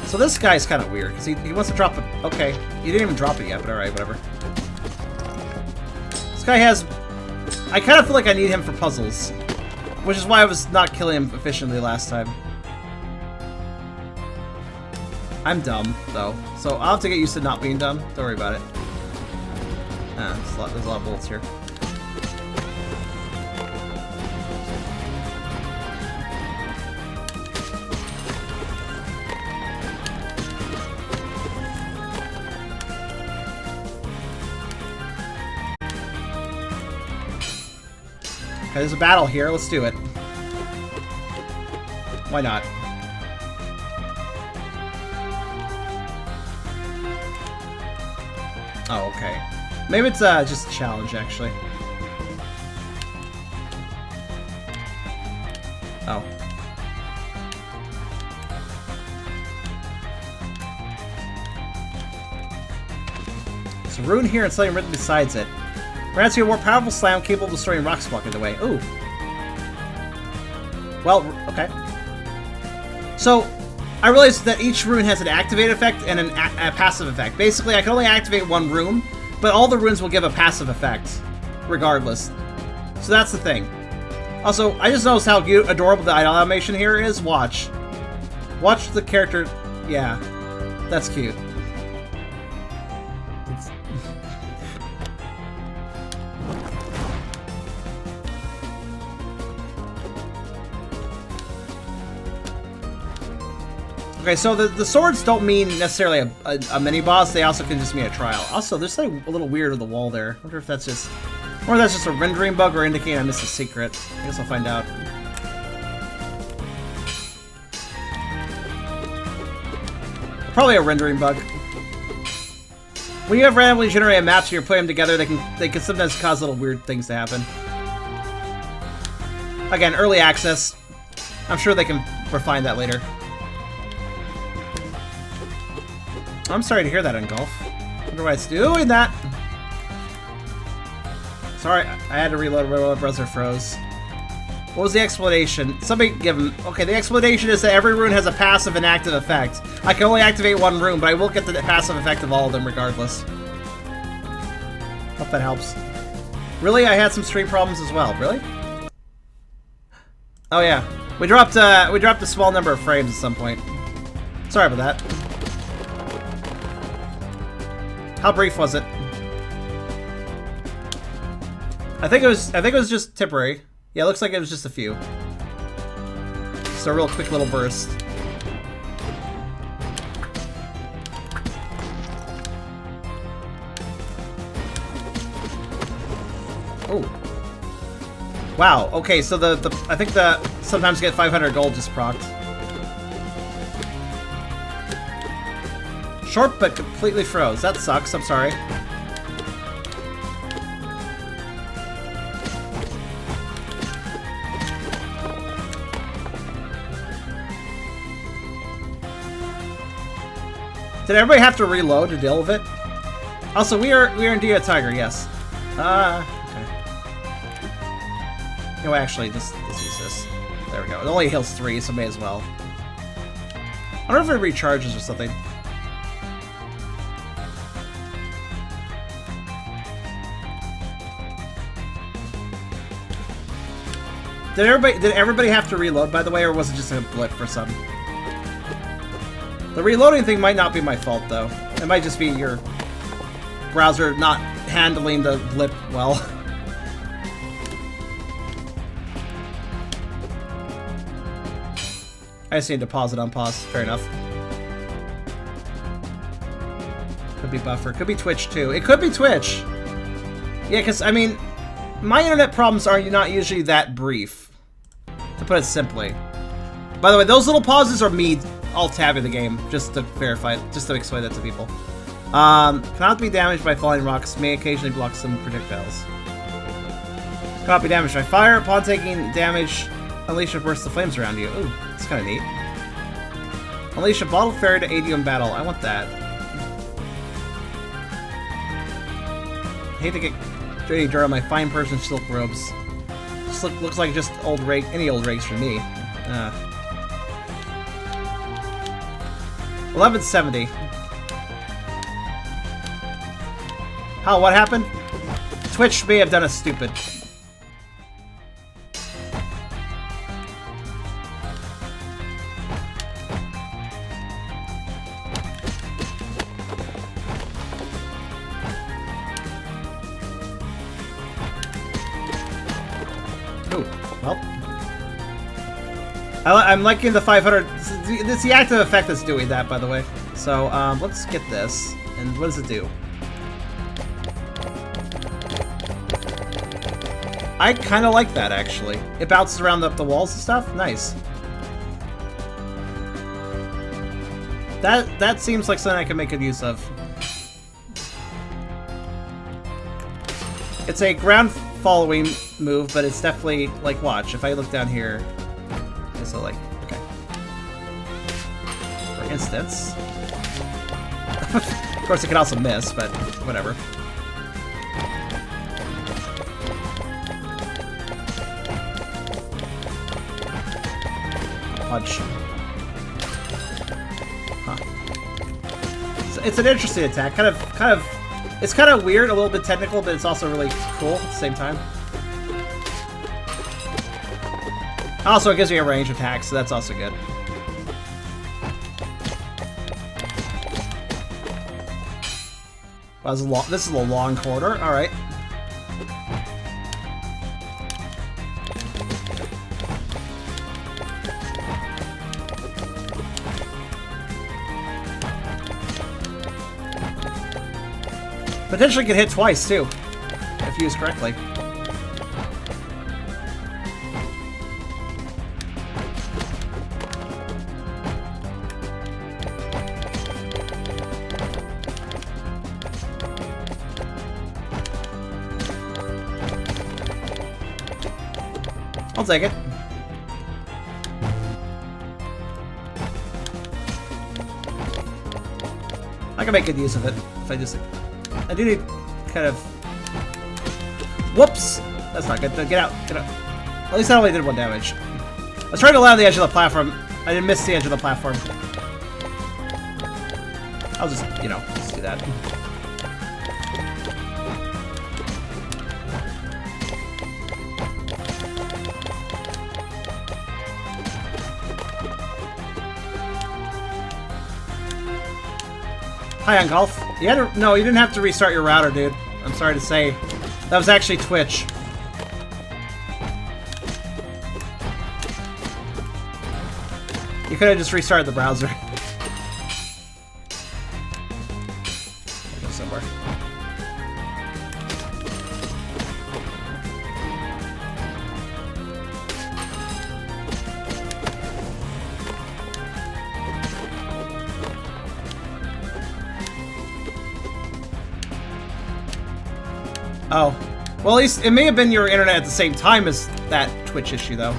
So this guy's kind of weird, because he wants to drop it. Okay, he didn't even drop it yet, but alright, whatever. This guy has... I kind of feel like I need him for puzzles, which is why I was not killing him efficiently last time. I'm dumb, though, so I'll have to get used to not being dumb. Don't worry about it. There's a lot of bullets here. Okay, there's a battle here. Let's do it. Why not? Oh, okay. Maybe it's just a challenge, actually. Oh. There's a rune here and something written besides it. Grants you a more powerful slam capable of destroying rocks blocking the way. Ooh. Well, okay. So, I realized that each rune has an activate effect and a passive effect. Basically, I can only activate one rune, but all the runes will give a passive effect, regardless. So that's the thing. Also, I just noticed how adorable the idle animation here is. Watch. Watch the character. Yeah. That's cute. Okay, so the swords don't mean necessarily a mini-boss, they also can just mean a trial. Also, there's something a little weird with the wall there. I wonder if that's just... Or that's just a rendering bug or indicating I missed a secret. I guess I'll find out. Probably a rendering bug. When you have randomly generated maps and you're putting them together, they can sometimes cause little weird things to happen. Again, early access. I'm sure they can refine that later. I'm sorry to hear that, Engulf. I wonder why it's doing that. Sorry, I had to reload my browser froze. What was the explanation? Somebody give him... Okay, the explanation is that every rune has a passive and active effect. I can only activate one rune, but I will get the passive effect of all of them regardless. Hope that helps. Really? I had some stream problems as well. Really? Oh yeah. We dropped a small number of frames at some point. Sorry about that. How brief was it? I think it was just temporary. Yeah, it looks like it was just a few. Just a real quick little burst. Oh. Wow. Okay, so I think the sometimes get 500 gold just procced. Short but completely froze. That sucks. I'm sorry. Did everybody have to reload to deal with it? Also, we are indeed a tiger. Yes. Okay. No, actually, let's use this. There we go. It only heals 3, so may as well. I wonder if it recharges or something. Did everybody have to reload, by the way, or was it just a blip for some? The reloading thing might not be my fault, though. It might just be your browser not handling the blip well. I just need to pause it on pause. Fair enough. Could be buffer. Could be Twitch, too. It could be Twitch. Yeah, because, I mean, my internet problems are not usually that brief, to put it simply. By the way, those little pauses are me alt-tabbing the game, just to verify, just to explain that to people. Cannot be damaged by falling rocks, may occasionally block some projectiles. Cannot be damaged by fire. Upon taking damage, unleash a burst of flames around you. Ooh, that's kind of neat. Unleash a bottle fairy to aid you in battle. I want that. Hate to get dirty dirt on my fine person silk robes. Just looks like just old rake, any old rakes for me. 1170. How? What happened? Twitch may have done a stupid. Ooh, well. I'm liking the 500. It's the active effect that's doing that, by the way. So, let's get this. And what does it do? I kind of like that, actually. It bounces around up the walls and stuff. Nice. That seems like something I can make good use of. It's a ground following move, but it's definitely, like, watch. If I look down here... So, like, okay. For instance... of course, it can also miss, but whatever. Punch. Huh. It's an interesting attack. It's kind of weird, a little bit technical, but it's also really cool at the same time. Also, it gives me a range attack, so that's also good. Wow, this is a long corridor. All right. Potentially can hit twice too, if used correctly. I'll take it. I can make good use of it if I do need kind of... Whoops! That's not good. Get out. Get out. At least I only did 1 damage. I was trying to land on the edge of the platform. I didn't miss the edge of the platform. I'll just, you know, just do that. Hi on Golf. No, you didn't have to restart your router, dude. I'm sorry to say. That was actually Twitch. You could have just restarted the browser. Go somewhere. Oh. Well, at least it may have been your internet at the same time as that Twitch issue, though.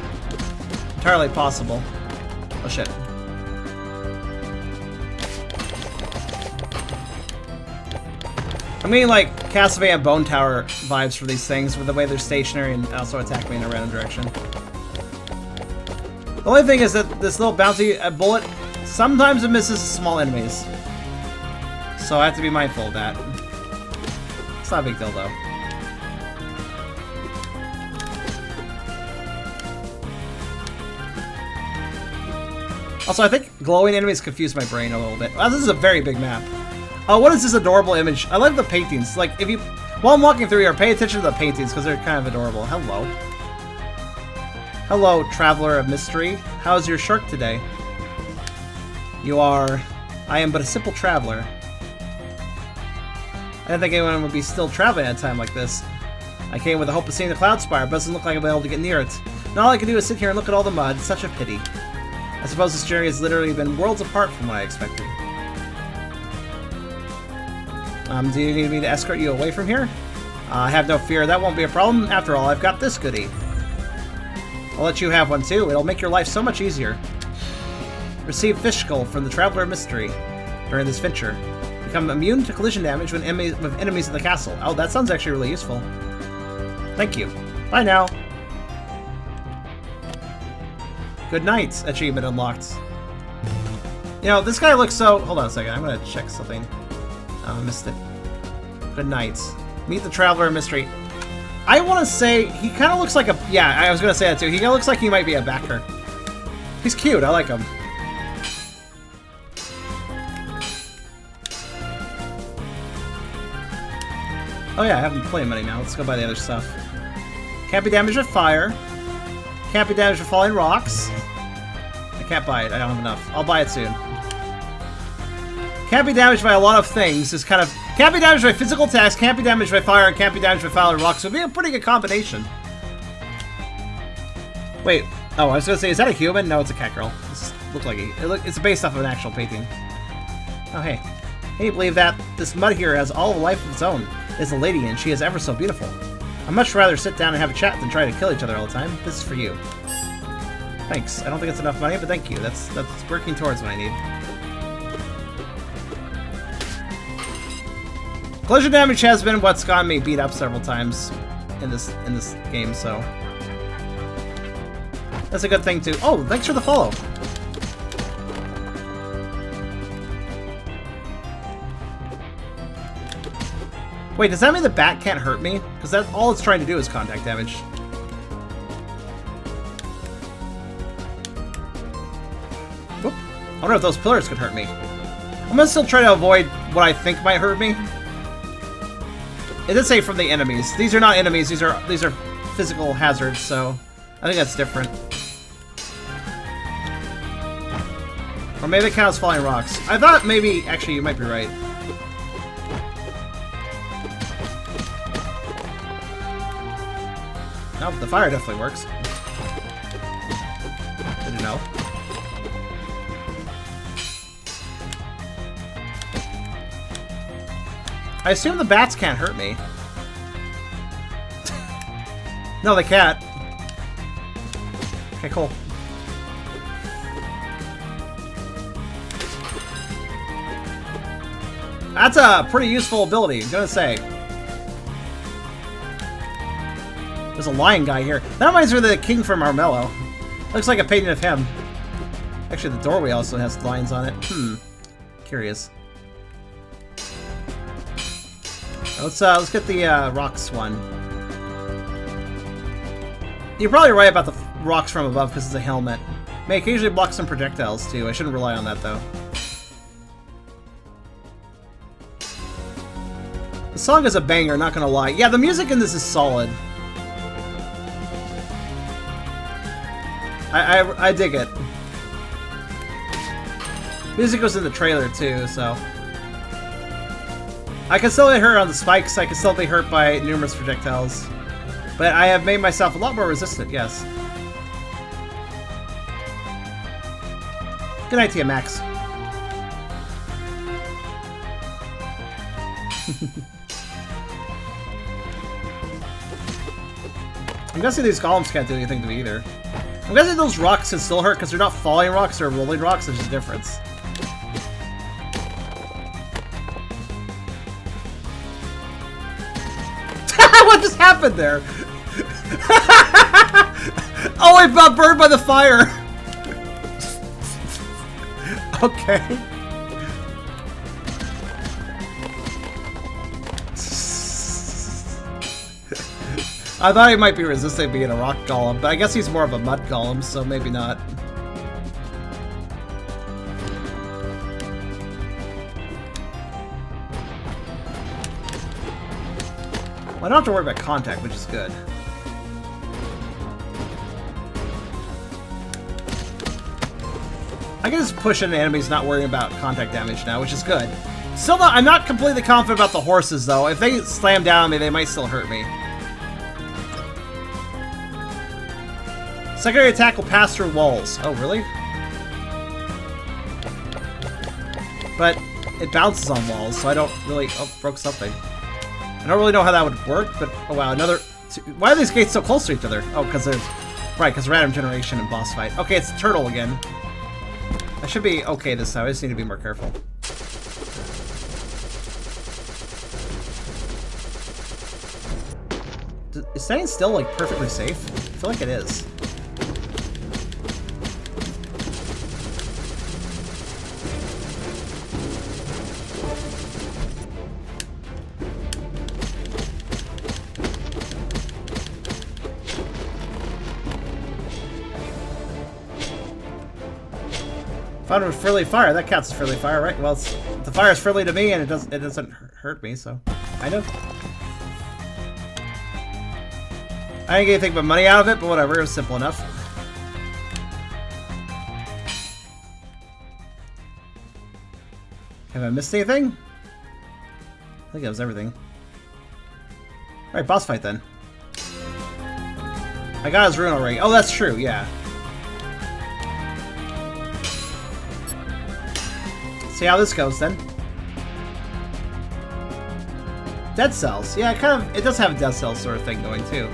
Entirely possible. Oh, shit. I'm getting, like, Castlevania Bone Tower vibes for these things, with the way they're stationary and also attack me in a random direction. The only thing is that this little bouncy bullet, sometimes it misses small enemies. So I have to be mindful of that. It's not a big deal, though. Also, I think glowing enemies confuse my brain a little bit. Wow, this is a very big map. Oh, what is this adorable image? I love the paintings. Like, if you... While I'm walking through here, pay attention to the paintings, because they're kind of adorable. Hello. Hello, Traveler of Mystery. How's your shark today? You are... I am but a simple traveler. I didn't think anyone would be still traveling at a time like this. I came with the hope of seeing the cloud spire, but it doesn't look like I'll be able to get near it. And all I can do is sit here and look at all the mud. It's such a pity. I suppose this journey has literally been worlds apart from what I expected. Do you need me to escort you away from here? Have no fear, that won't be a problem. After all, I've got this goodie. I'll let you have one too. It'll make your life so much easier. Receive fish skull from the Traveler of Mystery during this venture. Become immune to collision damage when with enemies in the castle. Oh, that sounds actually really useful. Thank you. Bye now. Good night. Achievement unlocked. You know, this guy looks so... Hold on a second. I'm going to check something. Oh, I missed it. Good night. Meet the Traveler of Mystery. I want to say he kind of looks like a... Yeah, I was going to say that too. He kind of looks like he might be a backer. He's cute. I like him. Oh yeah, I haven't played money now. Let's go buy the other stuff. Can't be damaged with fire. Can't be damaged with falling rocks. I can't buy it. I don't have enough. I'll buy it soon. Can't be damaged by a lot of things. Is kind of... Can't be damaged by physical attacks, can't be damaged by fire, and can't be damaged by falling rocks. It would be a pretty good combination. Wait. Oh, I was going to say, is that a human? No, it's a cat girl. This looks like it's based off of an actual painting. Oh, hey. Can you believe that? This mud here has all a life of its own. It's a lady, and she is ever so beautiful. I'd much rather sit down and have a chat than try to kill each other all the time. This is for you. Thanks. I don't think it's enough money, but thank you. That's working towards what I need. Collision damage has been what's gotten me beat up several times in this game, so that's a good thing too. Oh, thanks for the follow. Wait, does that mean the bat can't hurt me? Because that's all it's trying to do is contact damage. Oop. I wonder if those pillars could hurt me. I'm gonna still try to avoid what I think might hurt me. It did say from the enemies. These are not enemies. These are physical hazards. So I think that's different. Or maybe it counts falling rocks. I thought maybe actually you might be right. Nope, the fire definitely works. Didn't know. I assume the bats can't hurt me. No, they can't. Okay, cool. That's a pretty useful ability, I'm gonna say. There's a lion guy here. That reminds me of the king from Armello. Looks like a painting of him. Actually, the doorway also has lions on it. Curious. Let's get the rocks one. You're probably right about the rocks from above because it's a helmet. May occasionally block some projectiles too. I shouldn't rely on that though. The song is a banger, not gonna lie. Yeah, the music in this is solid. I dig it. Music was in the trailer too, so. I can still be hurt on the spikes, I can still be hurt by numerous projectiles. But I have made myself a lot more resistant, yes. Good night to you, Max. I'm guessing these golems can't do anything to me either. I'm guessing those rocks can still hurt because they're not falling rocks, they're rolling rocks, there's a difference. What just happened there? Oh, I got burned by the fire! Okay. I thought he might be resistant being a rock golem, but I guess he's more of a mud golem, so maybe not. Well, I don't have to worry about contact, which is good. I can just push into enemies not worrying about contact damage now, which is good. Still not, I'm not completely confident about the horses, though. If they slam down on me, they might still hurt me. Secondary attack will pass through walls. Oh, really? But it bounces on walls, so I don't really... Oh, broke something. I don't really know how that would work, but... Oh, wow, another... Why are these gates so close to each other? Oh, because they're... Right, because random generation and boss fight. Okay, it's turtle again. I should be okay this time. I just need to be more careful. Is staying still, like, perfectly safe? I feel like it is. Found with friendly fire. That counts as friendly fire, right? Well, the fire is friendly to me, and it doesn't hurt me, so kind of. I didn't get anything but money out of it, but whatever. It was simple enough. Have I missed anything? I think that was everything. All right, boss fight then. I got his rune already. Oh, that's true. Yeah. See how this goes then. Dead cells. Yeah, it does have a dead cell sort of thing going too.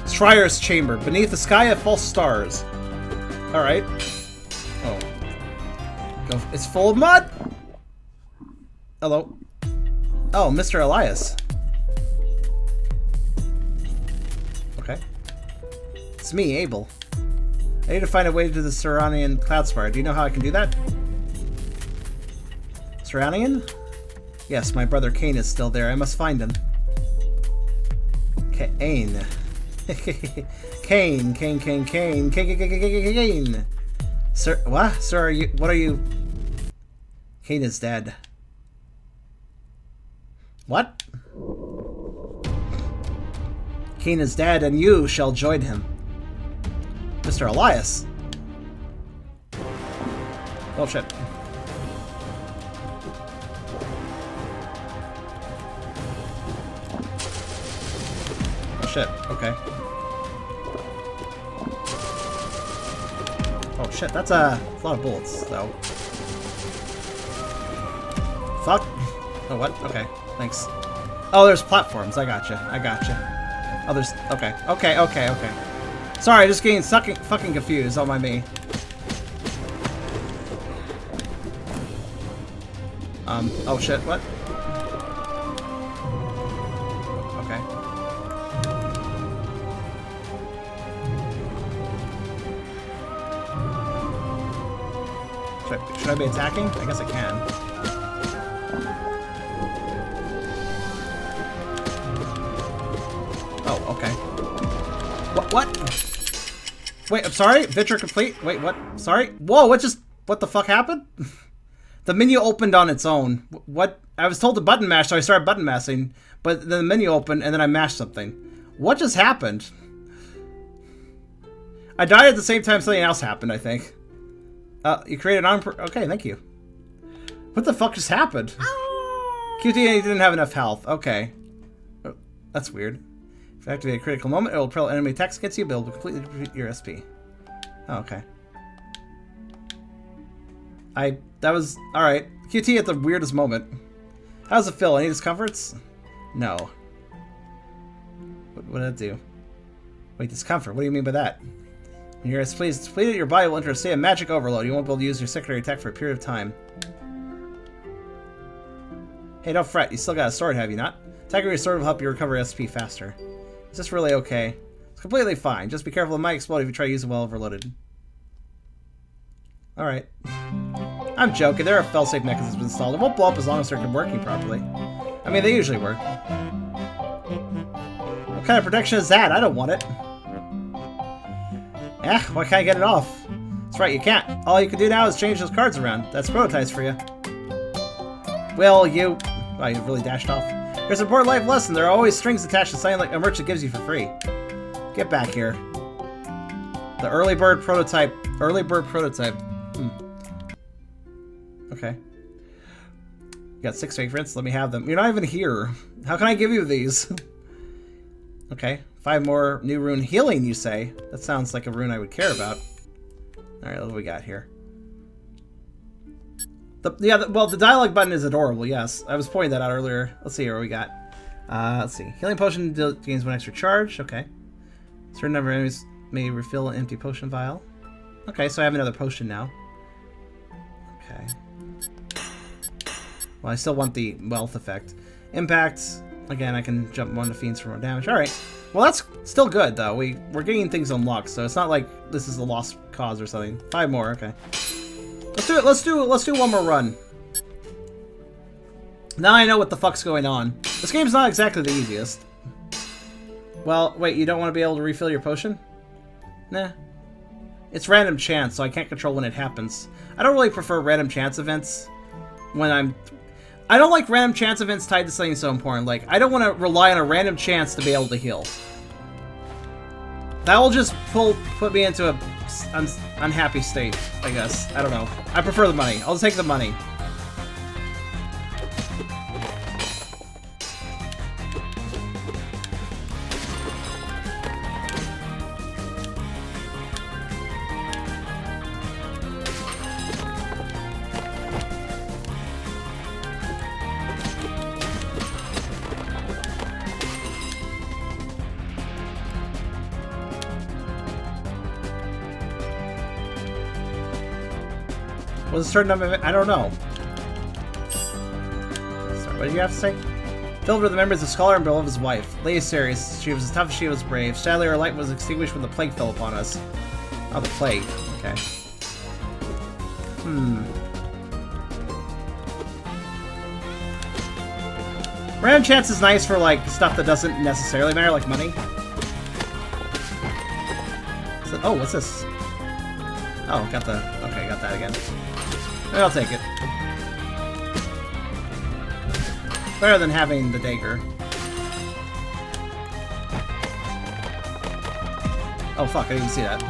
Scryer's chamber. Beneath the sky of false stars. Alright. Oh. Go. It's full of mud! Hello. Oh, Mr. Elias. Okay. It's me, Abel. I need to find a way to the Seranian Cloud Spire. Do you know how I can do that? Seranian? Yes, my brother Cain is still there. I must find him. Cain. Cain. Sir, what? Sir, are you? What are you? Cain is dead. What? Cain is dead, and you shall join him. Mr. Elias. Oh shit. Shit, okay. Oh shit, that's a lot of bullets, though. Fuck. Oh, what? Okay, thanks. Oh, there's platforms. I gotcha. I gotcha. Oh, there's... Okay. Okay. Sorry, just getting fucking confused. Don't mind me. Oh shit, what? Should I be attacking? I guess I can. Oh, okay. What? Wait, I'm sorry? Victor complete? Wait, what? Sorry? Whoa, what the fuck happened? The menu opened on its own. What? I was told to button mash, so I started button mashing, but then the menu opened and then I mashed something. What just happened? I died at the same time something else happened, I think. You created on... Okay, thank you. What the fuck just happened? QT didn't have enough health. Okay. Oh, that's weird. If you activate a critical moment, it will propel enemy attacks against you, but it will completely defeat your SP. Oh, okay. That was... Alright. QT at the weirdest moment. How does it feel? Any discomforts? No. What did it do? Wait, discomfort. What do you mean by that? When you're depleted, your body will enter a state of magic overload. You won't be able to use your secondary attack for a period of time. Hey, don't fret. You still got a sword, have you not? Attacking your sword will help you recover SP faster. Is this really okay? It's completely fine. Just be careful, it might explode if you try to use it while overloaded. Alright. I'm joking. There are failsafe mechanisms installed. It won't blow up as long as they're working properly. I mean, they usually work. What kind of protection is that? I don't want it. Eh, why can't I get it off? That's right, you can't. All you can do now is change those cards around. That's prototypes for you. Well, you... Oh, you really dashed off. Here's an important life lesson. There are always strings attached to something like a merchant gives you for free. Get back here. The early bird prototype. Early bird prototype. Okay. You got 6 favorites. Let me have them. You're not even here. How can I give you these? Okay. 5 more new rune healing, you say? That sounds like a rune I would care about. Alright, what do we got here? Well, the dialogue button is adorable, yes. I was pointing that out earlier. Let's see here what we got. Let's see. Healing potion gains 1 extra charge. Okay. Certain number of enemies may refill an empty potion vial. Okay, so I have another potion now. Okay. Well, I still want the wealth effect. Impact. Again, I can jump 1 to fiends for more damage. Alright. Well, that's still good, though. We're getting things unlocked, so it's not like this is a lost cause or something. 5 more, okay. Let's do it. Let's do one more run. Now I know what the fuck's going on. This game's not exactly the easiest. Well, wait, you don't want to be able to refill your potion? Nah. It's random chance, so I can't control when it happens. I don't really prefer random chance events when I don't like random chance events tied to something so important. Like, I don't want to rely on a random chance to be able to heal. That will just put me into a unhappy state, I guess. I don't know. I prefer the money. I'll take the money. Was a certain number of... I don't know. Sorry, what did you have to say? Filled with the memories of Scholar and beloved his wife. Lady serious. She was as tough as she was brave. Sadly, her light was extinguished when the plague fell upon us. Oh, the plague. Okay. Random chance is nice for, like, stuff that doesn't necessarily matter, like money. So, oh, what's this? Oh, got the... Okay, got that again. I'll take it. Better than having the dagger. Oh fuck, I didn't see that.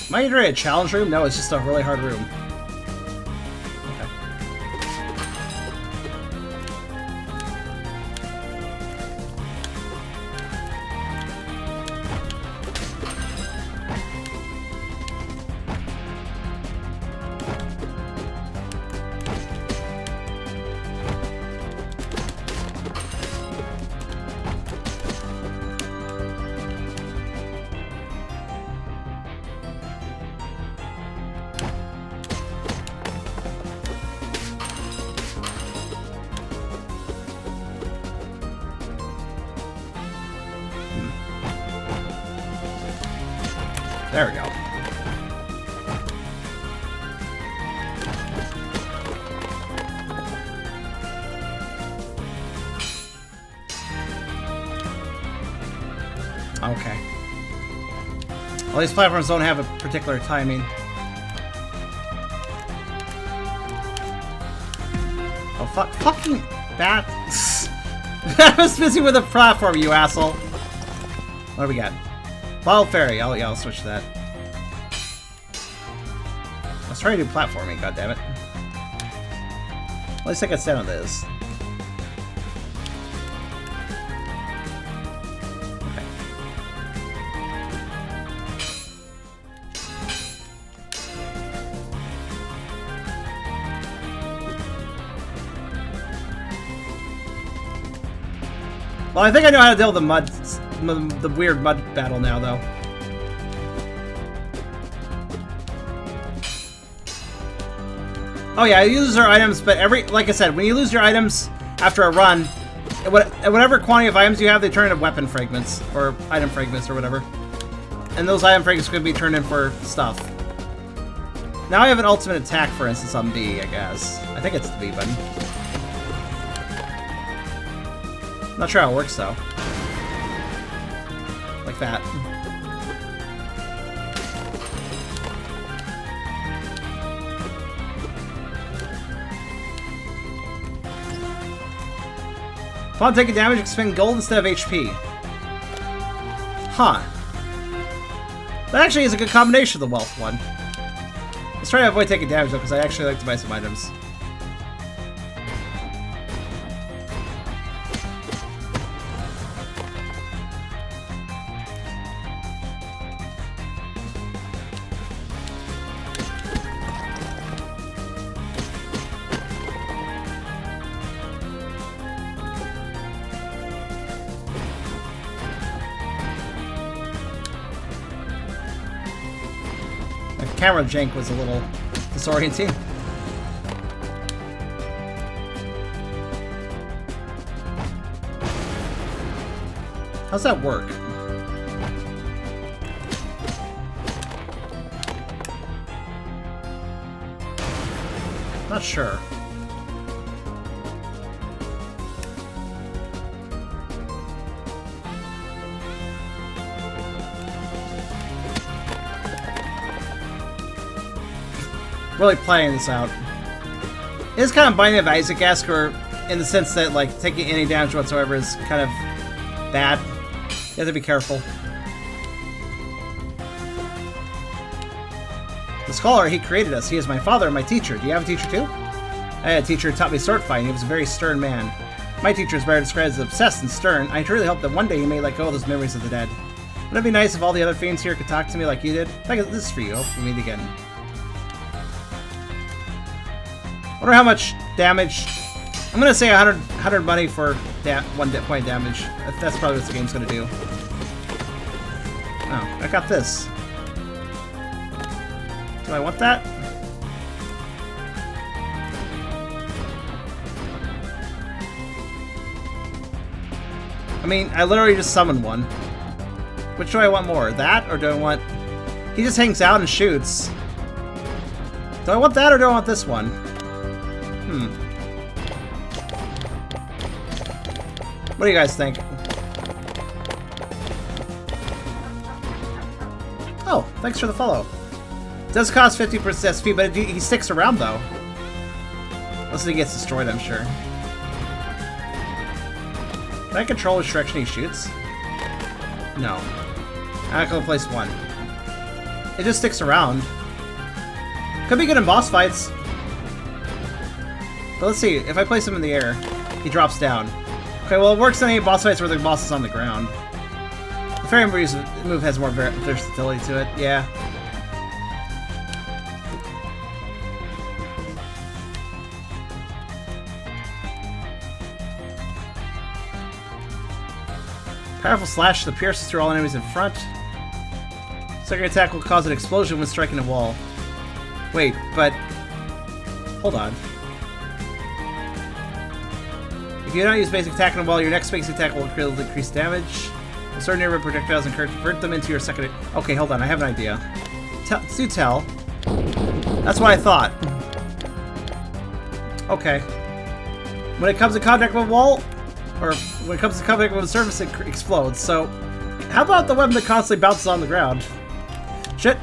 Am I entering a challenge room? No, it's just a really hard room. Okay. There we go. Okay. All these platforms don't have a particular timing. Oh, fucking bat. I was busy with a platform, you asshole. What do we got? Wild Fairy. I'll switch to that. I was trying to do platforming, goddammit. At least I can stand on this. Okay. Well, I think I know how to deal with the weird mud battle now, though. Oh yeah, you lose our items, but like I said, when you lose your items after a run, whatever quantity of items you have, they turn into weapon fragments, or item fragments, or whatever. And those item fragments could be turned in for stuff. Now I have an ultimate attack, for instance, on B, I guess. I think it's the B button. Not sure how it works, though. Like that. Upon taking damage, expend gold instead of HP. Huh. That actually is a good combination of the wealth one. Let's try to avoid taking damage, though, because I actually like to buy some items. Camera jank was a little disorienting. How's that work? Not sure. Really playing this out. It is kind of Binding of Isaac-esque, or in the sense that, like, taking any damage whatsoever is kind of bad. You have to be careful. The scholar, he created us. He is my father and my teacher. Do you have a teacher too? I had a teacher who taught me sword fighting. He was a very stern man. My teacher is better described as obsessed and stern. I truly hope that one day he may let go of those memories of the dead. Wouldn't it be nice if all the other fiends here could talk to me like you did? This is for you. Hope we meet again. I wonder how much damage. I'm gonna say 100 money for 1 point damage. That's probably what the game's gonna do. Oh, I got this. Do I want that? I mean, I literally just summoned one. Which do I want more? That, or do I want... He just hangs out and shoots. Do I want that, or do I want this one? What do you guys think? Oh, thanks for the follow. It does cost 50% SP, but he sticks around, though. Unless he gets destroyed, I'm sure. Can I control which direction he shoots? No. I'm not going to place one. It just sticks around. Could be good in boss fights. But let's see, if I place him in the air, he drops down. Okay, well it works in any boss fights where the boss is on the ground. The Fairy move has more versatility to it, yeah. Powerful slash that pierces through all enemies in front. Second attack will cause an explosion when striking a wall. Wait, but... Hold on. If you don't use basic attack on a wall, your next basic attack will decrease damage. Certain nearby projectiles and convert them into your second... Okay, hold on, I have an idea. Do tell. That's what I thought. Okay. When it comes to contact with a wall, or when it comes to contact with a surface, it explodes. So, how about the weapon that constantly bounces on the ground? Shit.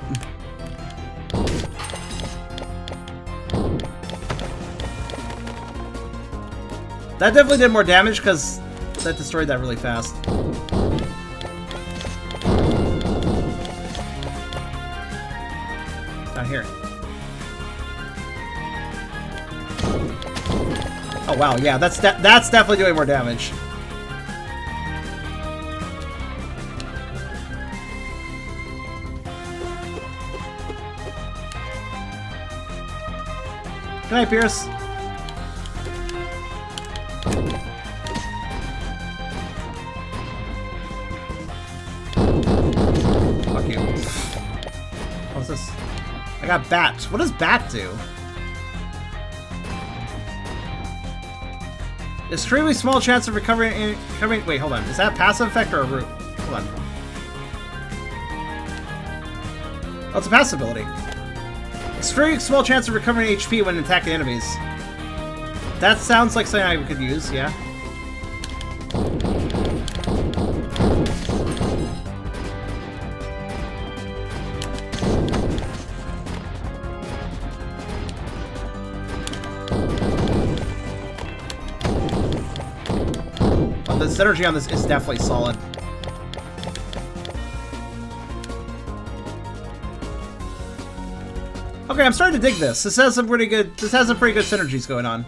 That definitely did more damage because that destroyed that really fast. It's down here. Oh wow, yeah, that's definitely doing more damage. Good night, Pierce. Fuck you. What's this? I got Bat. What does Bat do? Extremely small chance of recovering. Wait, hold on. Is that a passive effect or a root? Hold on. Oh, it's a passive ability. Extremely small chance of recovering HP when attacking enemies. That sounds like something I could use, yeah. Well, the synergy on this is definitely solid. Okay, I'm starting to dig this. This has some pretty good. This has some pretty good synergies going on.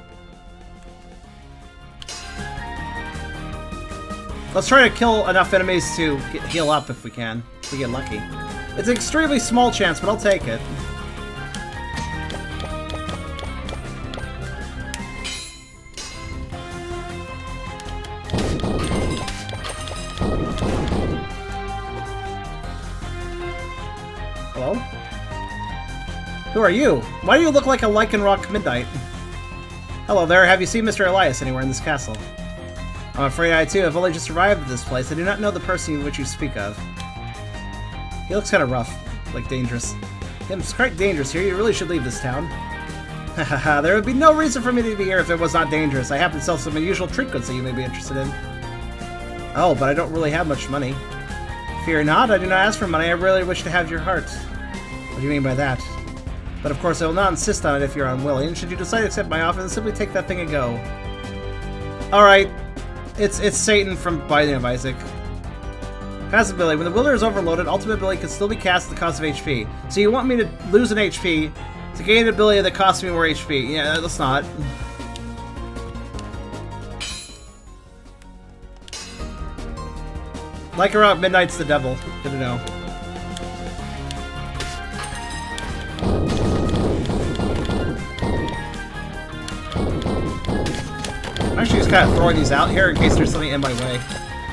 Let's try to kill enough enemies to heal up if we can. If we get lucky. It's an extremely small chance, but I'll take it. Hello? Who are you? Why do you look like a Lycanroc Midnight? Hello there, have you seen Mr. Elias anywhere in this castle? I'm afraid I too have only just arrived at this place. I do not know the person which you speak of. He looks kind of rough, like dangerous. It's quite dangerous here, you really should leave this town. Hahaha, there would be no reason for me to be here if it was not dangerous. I happen to sell some unusual trinkets that you may be interested in. Oh, but I don't really have much money. Fear not, I do not ask for money, I really wish to have your heart. What do you mean by that? But of course I will not insist on it if you're unwilling. Should you decide to accept my offer, then simply take that thing and go. Alright. It's Satan from Binding of Isaac. Passive ability. When the wielder is overloaded, ultimate ability can still be cast at the cost of HP. So you want me to lose an HP to gain an ability that costs me more HP. Yeah, let's not. Lycanroc Midnight's the devil. Good to know. I'm actually just kind of throwing these out here in case there's something in my way.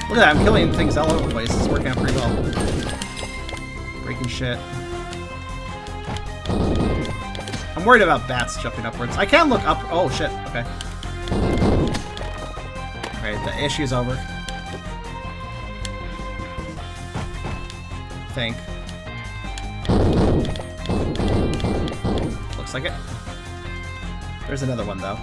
Look at that, I'm killing things all over the place. It's working out pretty well. Breaking shit. I'm worried about bats jumping upwards. I can look up. Oh shit, okay. Alright, the issue's over. I think. Looks like it. There's another one though.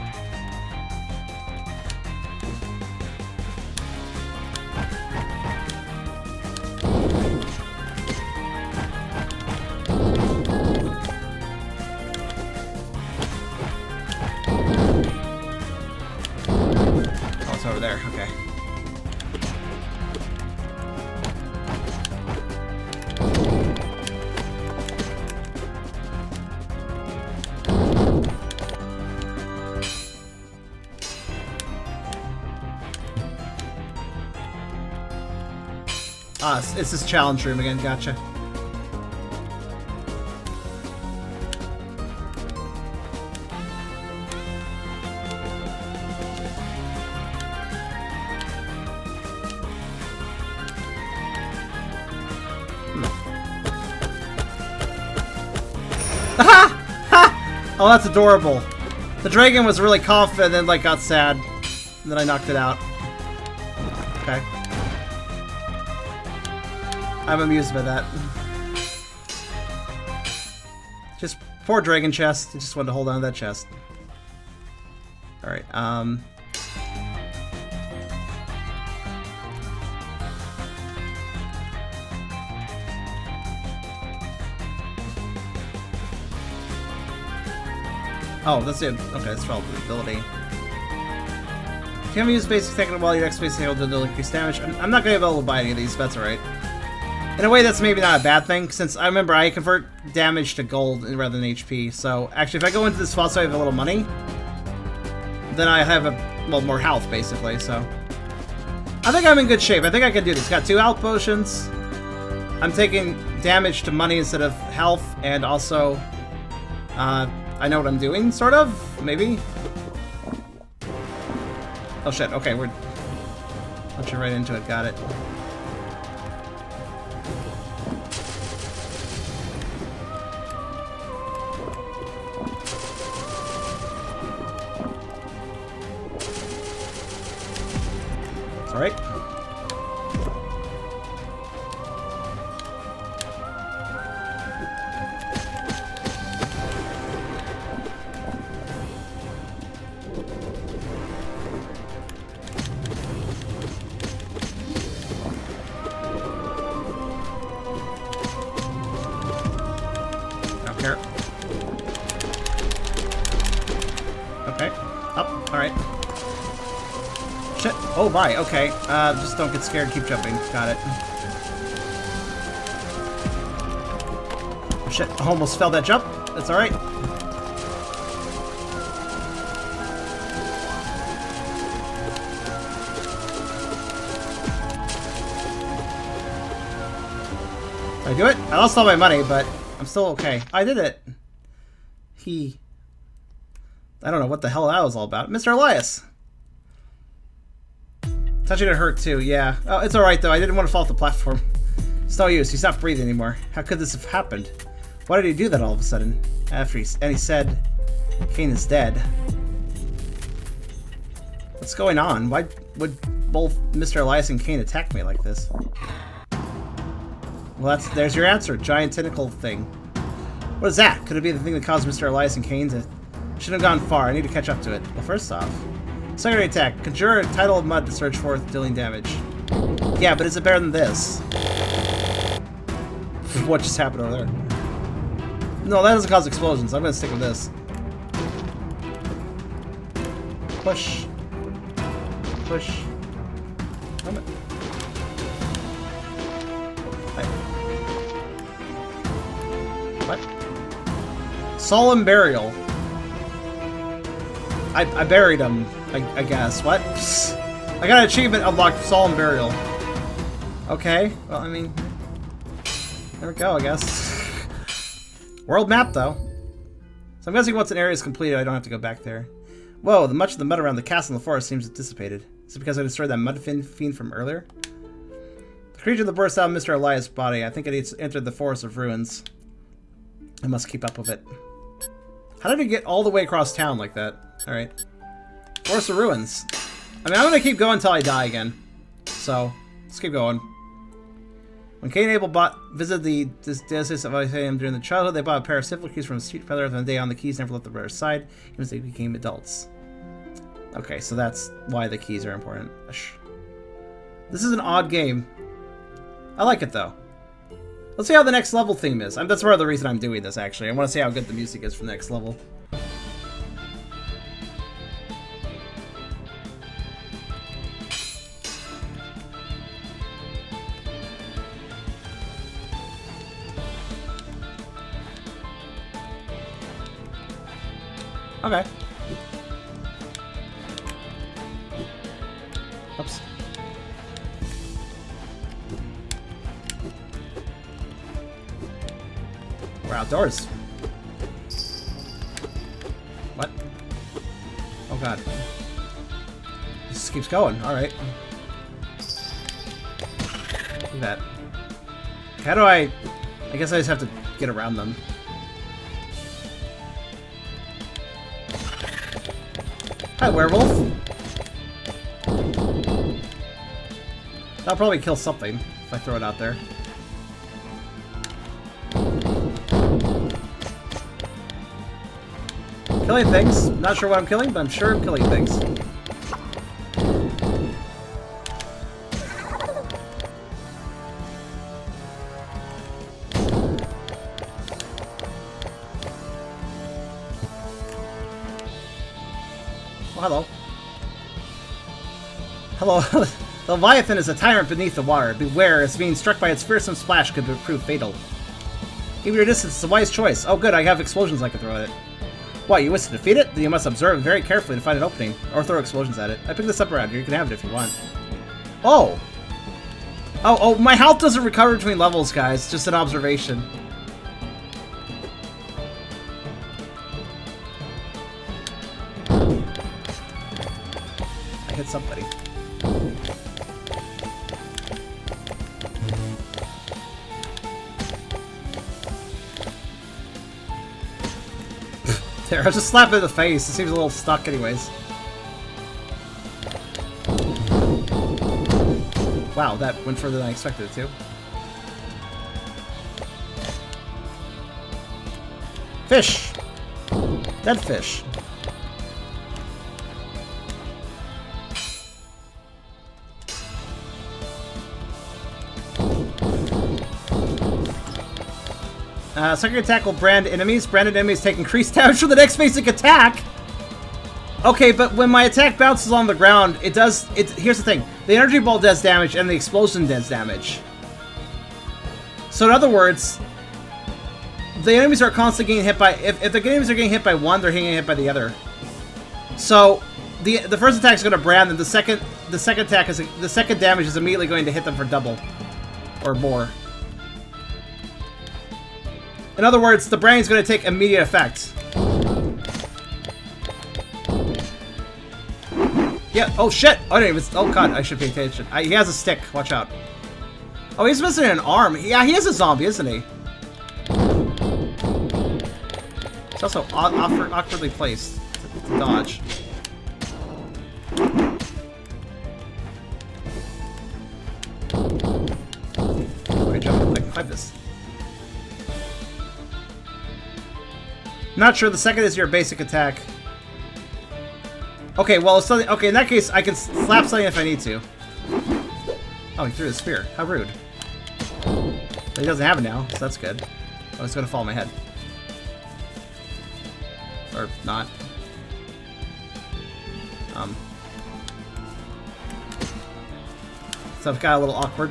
Over there, okay. Ah, it's this challenge room again, gotcha. Oh, that's adorable. The dragon was really confident and then like got sad. And then I knocked it out. Okay. I'm amused by that. Just poor dragon chest. I just wanted to hold on to that chest. Alright, Oh, that's it. Okay, that's relative ability. If you haven't used basic technical while your next basic technical will increase damage. I'm not going to be able to buy any of these, but that's alright. In a way, that's maybe not a bad thing, since I remember I convert damage to gold rather than HP. So, actually, if I go into this spot so I have a little money, then I have well, more health, basically, so. I think I'm in good shape. I think I can do this. Got 2 health potions. I'm taking damage to money instead of health, and also, I know what I'm doing, sort of? Maybe? Oh shit, okay, we're... Let's you right into it, got it. Alright. Don't care. Okay. Up. Alright. Shit. Oh, my. Okay. Just don't get scared. Keep jumping. Got it. Oh, shit. I almost failed that jump. That's alright. Did I do it? I lost all my money, but I'm still okay. I did it. I don't know what the hell that was all about. Mr. Elias! Touching it hurt too, yeah. Oh, it's alright though. I didn't want to fall off the platform. It's no use. He's not breathing anymore. How could this have happened? Why did he do that all of a sudden? After he said, Kane is dead. What's going on? Why would both Mr. Elias and Kane attack me like this? Well, there's your answer. Giant tentacle thing. What is that? Could it be the thing that caused Mr. Elias and Kane to... Shouldn't have gone far. I need to catch up to it. Well, first off... Secondary attack. Conjure a tidal of mud to surge forth, dealing damage. Yeah, but is it better than this? What just happened over there? No, that doesn't cause explosions. I'm gonna stick with this. Push. Push. Come on. What? Solemn burial. I buried him, I guess. What? I got an achievement unlocked, Solemn Burial. Okay, well, I mean... There we go, I guess. World map, though. So I'm guessing once an area is completed, I don't have to go back there. Whoa, much of the mud around the castle and the forest seems dissipated. Is it because I destroyed that mud fiend from earlier? The creature that burst out of Mr. Elias' body. I think it entered the forest of ruins. I must keep up with it. How did it get all the way across town like that? Alright. Forest of Ruins. I mean, I'm gonna keep going until I die again. So, let's keep going. When Cain and Abel visited the diocese of Isaiah during the childhood, they bought a pair of silver keys from a street peddler. From the day on, the keys never left the brother's side, even as they became adults. Okay, so that's why the keys are important. This is an odd game. I like it, though. Let's see how the next level theme is. That's part of the reason I'm doing this, actually. I want to see how good the music is for the next level. Okay. Oops. We're outdoors. What? Oh god. This keeps going. Alright. Look at that. How do I guess I just have to get around them. Hi, werewolf. That'll probably kill something if I throw it out there. Killing things. Not sure what I'm killing, but I'm sure I'm killing things. hello. Hello. The Leviathan is a tyrant beneath the water. Beware, as being struck by its fearsome splash could prove fatal. Keep your distance, it's a wise choice. Oh good, I have explosions I can throw at it. What, you wish to defeat it? Then you must observe very carefully to find an opening, or throw explosions at it. I picked this up around here, you can have it if you want. Oh! Oh, my health doesn't recover between levels, guys. Just an observation. I hit somebody. There, I'll just slap it in the face. It seems a little stuck anyways. Wow, that went further than I expected it to. Fish! Dead fish. Second attack will brand enemies. Branded enemies take increased damage for the next basic attack. Okay, but when my attack bounces on the ground, it does... Here's the thing. The energy ball does damage, and the explosion does damage. So in other words, the enemies are constantly getting hit by... If the enemies are getting hit by one, they're getting hit by the other. So the first attack is going to brand them. The second attack is... The second damage is immediately going to hit them for double. Or more. In other words, the branding is going to take immediate effect. Yeah, oh shit! Oh, I didn't even... Oh god, I should pay attention. He has a stick, watch out. Oh, he's missing an arm. Yeah, he is a zombie, isn't he? He's also awkwardly placed to dodge. Wait, jump. I can climb this. Not sure, the second is your basic attack. Okay, well, okay, in that case, I can slap something if I need to. Oh, he threw the spear. How rude. But he doesn't have it now, so that's good. Oh, it's gonna fall on my head. Or not. So I've got a little awkward.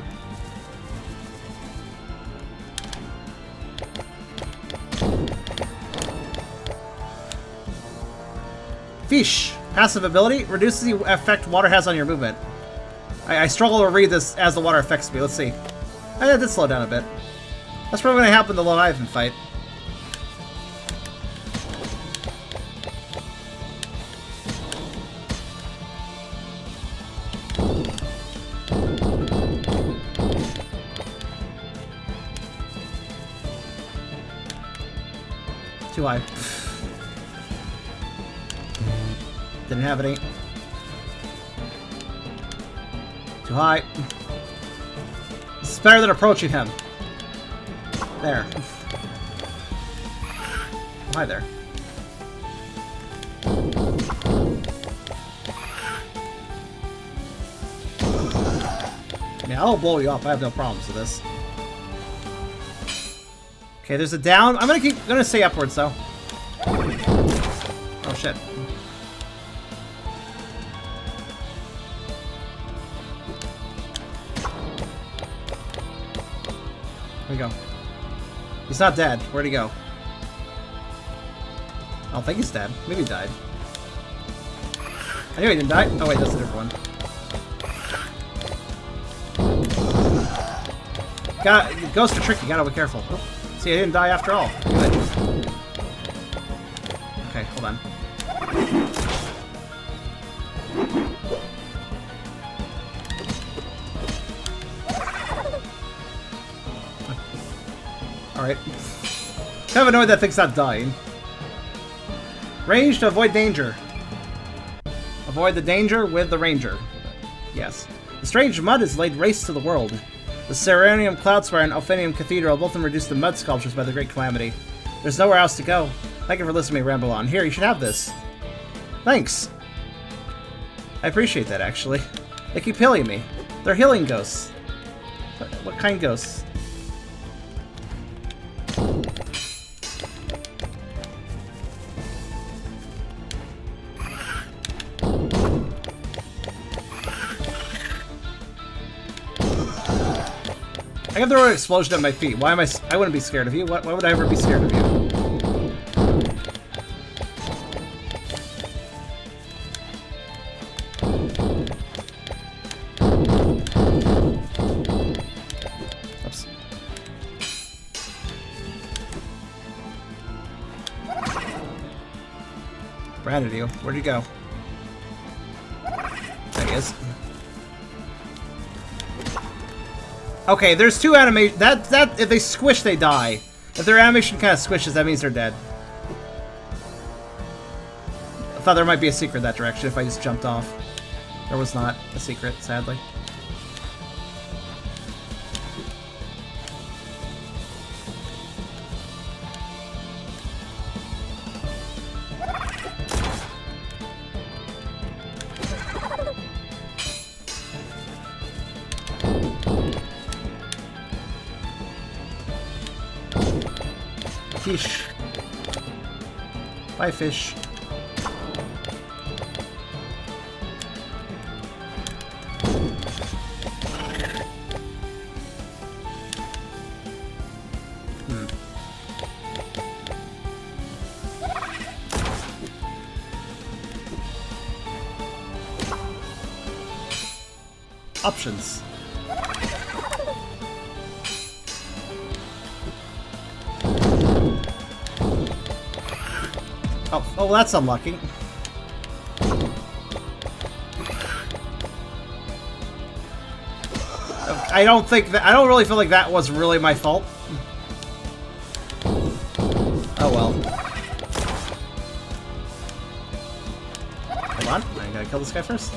Fish. Passive ability reduces the effect water has on your movement. I struggle to read this as the water affects me. Let's see. That did slow down a bit. That's probably going to happen in the Leviathan fight. Too high. Didn't have any. Too high. This is better than approaching him. There. Hi there. Yeah, I'll blow you up. I have no problems with this. Okay, there's a down. I'm gonna stay upwards though. Oh shit. Where'd he go? He's not dead. Where'd he go? I don't think he's dead. Maybe he died. I knew he didn't die. Oh wait, that's a different one. Ghosts are tricky. Gotta be careful. Oh, see, I didn't die after all. Good. Okay, hold on. Alright. Kind of annoyed that thing's not dying. Range to avoid danger. Avoid the danger with the ranger. Yes. The strange mud is laid waste to the world. The Serenium Cloudspire and Ophanium Cathedral both reduced the mud sculptures by the Great Calamity. There's nowhere else to go. Thank you for listening to me ramble on. Here, you should have this. Thanks. I appreciate that, actually. They keep healing me. They're healing ghosts. What kind ghosts? I can throw an explosion at my feet. Why am I wouldn't be scared of you. Why would I ever be scared of you? Oops. Branded you. Where'd you go? There he is. Okay, there's two animation. That if they squish, they die. If their animation kind of squishes, that means they're dead. I thought there might be a secret that direction if I just jumped off. There was not a secret, sadly. Fish. Bye, fish. Options. Oh, that's unlucky. I don't really feel like that was really my fault. Oh well. Hold on, I gotta kill this guy first.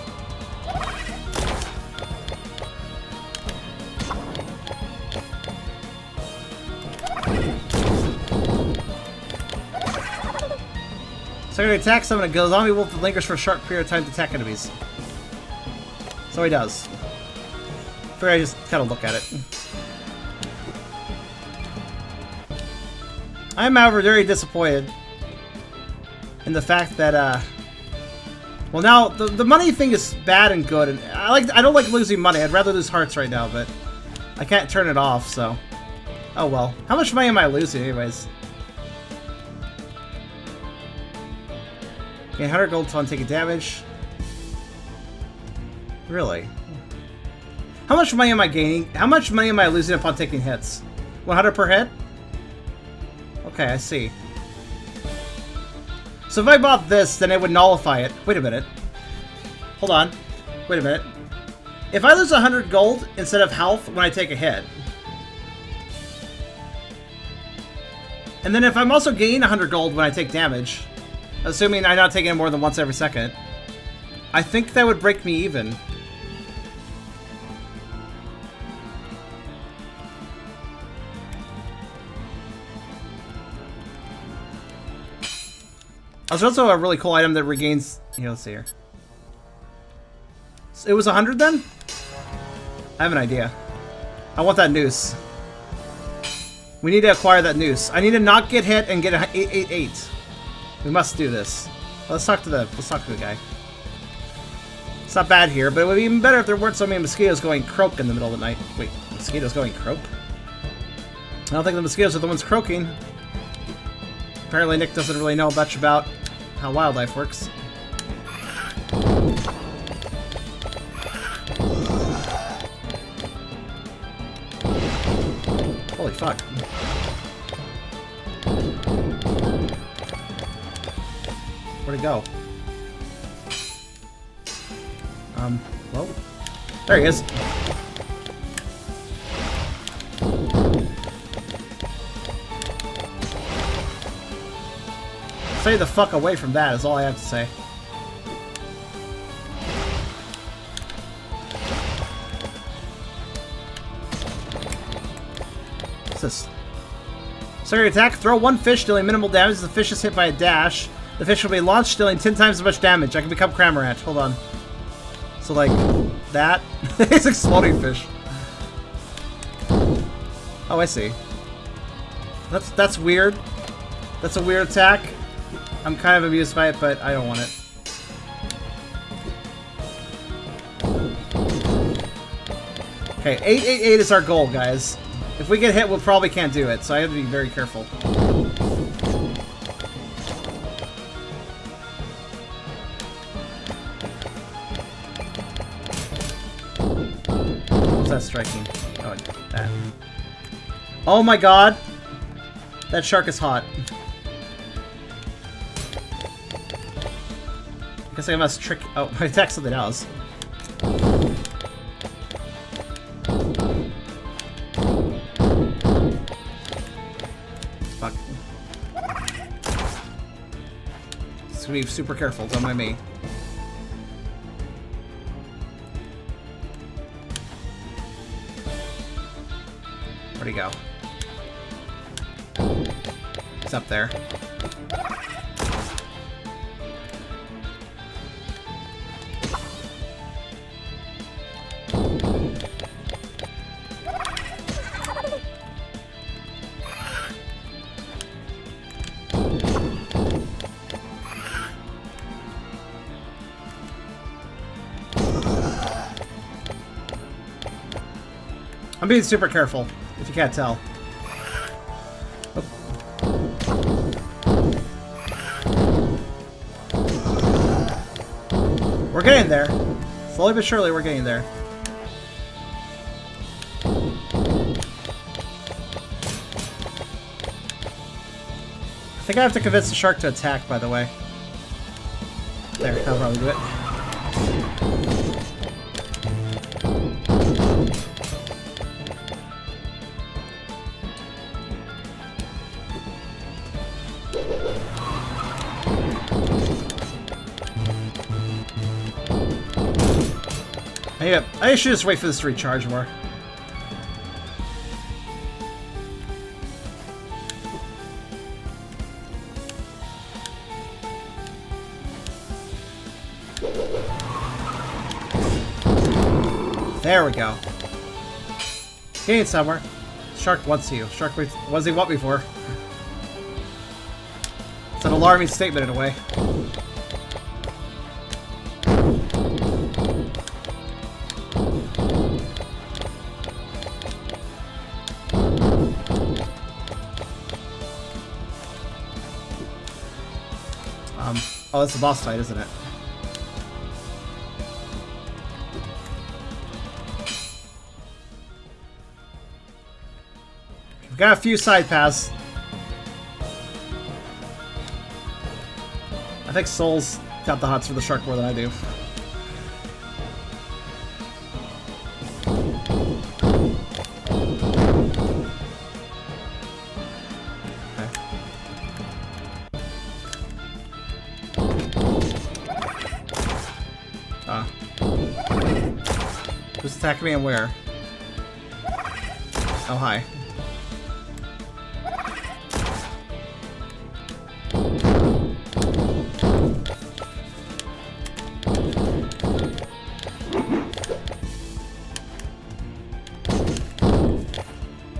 Secondary attack, summon a zombie wolf that lingers for a short period of time to attack enemies. So he does. Figure I just kind of look at it. I am, however, very disappointed in the fact that, well, now the money thing is bad and good, and I don't like losing money. I'd rather lose hearts right now, but I can't turn it off. So, oh well. How much money am I losing, anyways? Okay, 100 gold upon taking damage. Really? How much money am I gaining? How much money am I losing upon taking hits? 100 per hit? Okay, I see. So if I bought this, then it would nullify it. Wait a minute. Hold on. Wait a minute. If I lose 100 gold instead of health when I take a hit, and then if I'm also gaining 100 gold when I take damage, assuming I'm not taking it more than once every second, I think that would break me even. There's also a really cool item that regains... Here, let's see here. It was 100 then? I have an idea. I want that noose. We need to acquire that noose. I need to not get hit and get an 888. We must do this. Let's talk to the guy. It's not bad here, but it would be even better if there weren't so many mosquitoes going croak in the middle of the night. Wait, mosquitoes going croak? I don't think the mosquitoes are the ones croaking. Apparently Nick doesn't really know much about how wildlife works. Holy fuck. Where'd he go? Well, there he is. Stay the fuck away from that is all I have to say. What's this? Secondary attack, throw one fish dealing minimal damage as the fish is hit by a dash. The fish will be launched dealing 10 times as much damage. I can become Cramorant. Hold on. So like that? It's exploding fish. Oh, I see. That's weird. That's a weird attack. I'm kind of amused by it, but I don't want it. Okay, Okay, 888 is our goal, guys. If we get hit, we'll probably can't do it, so I have to be very careful. What's that striking? Oh, that. Oh my god! That shark is hot. I guess I must trick. Oh, I attacked something else. Fuck. Just gonna be super careful, don't mind me. Where'd he go? He's up there. I'm being super careful, if you can't tell. Oh. We're getting there. Slowly but surely, we're getting there. I think I have to convince the shark to attack, by the way. There, that'll probably do it. Yeah, I should just wait for this to recharge more. There we go. Getting somewhere. Shark wants you. Shark wants you want me for. It's an alarming statement in a way. Oh, that's the boss fight, isn't it? We've got a few side paths. I think Soul's got the hots for the shark more than I do. Who's attacking me and where? Oh, hi.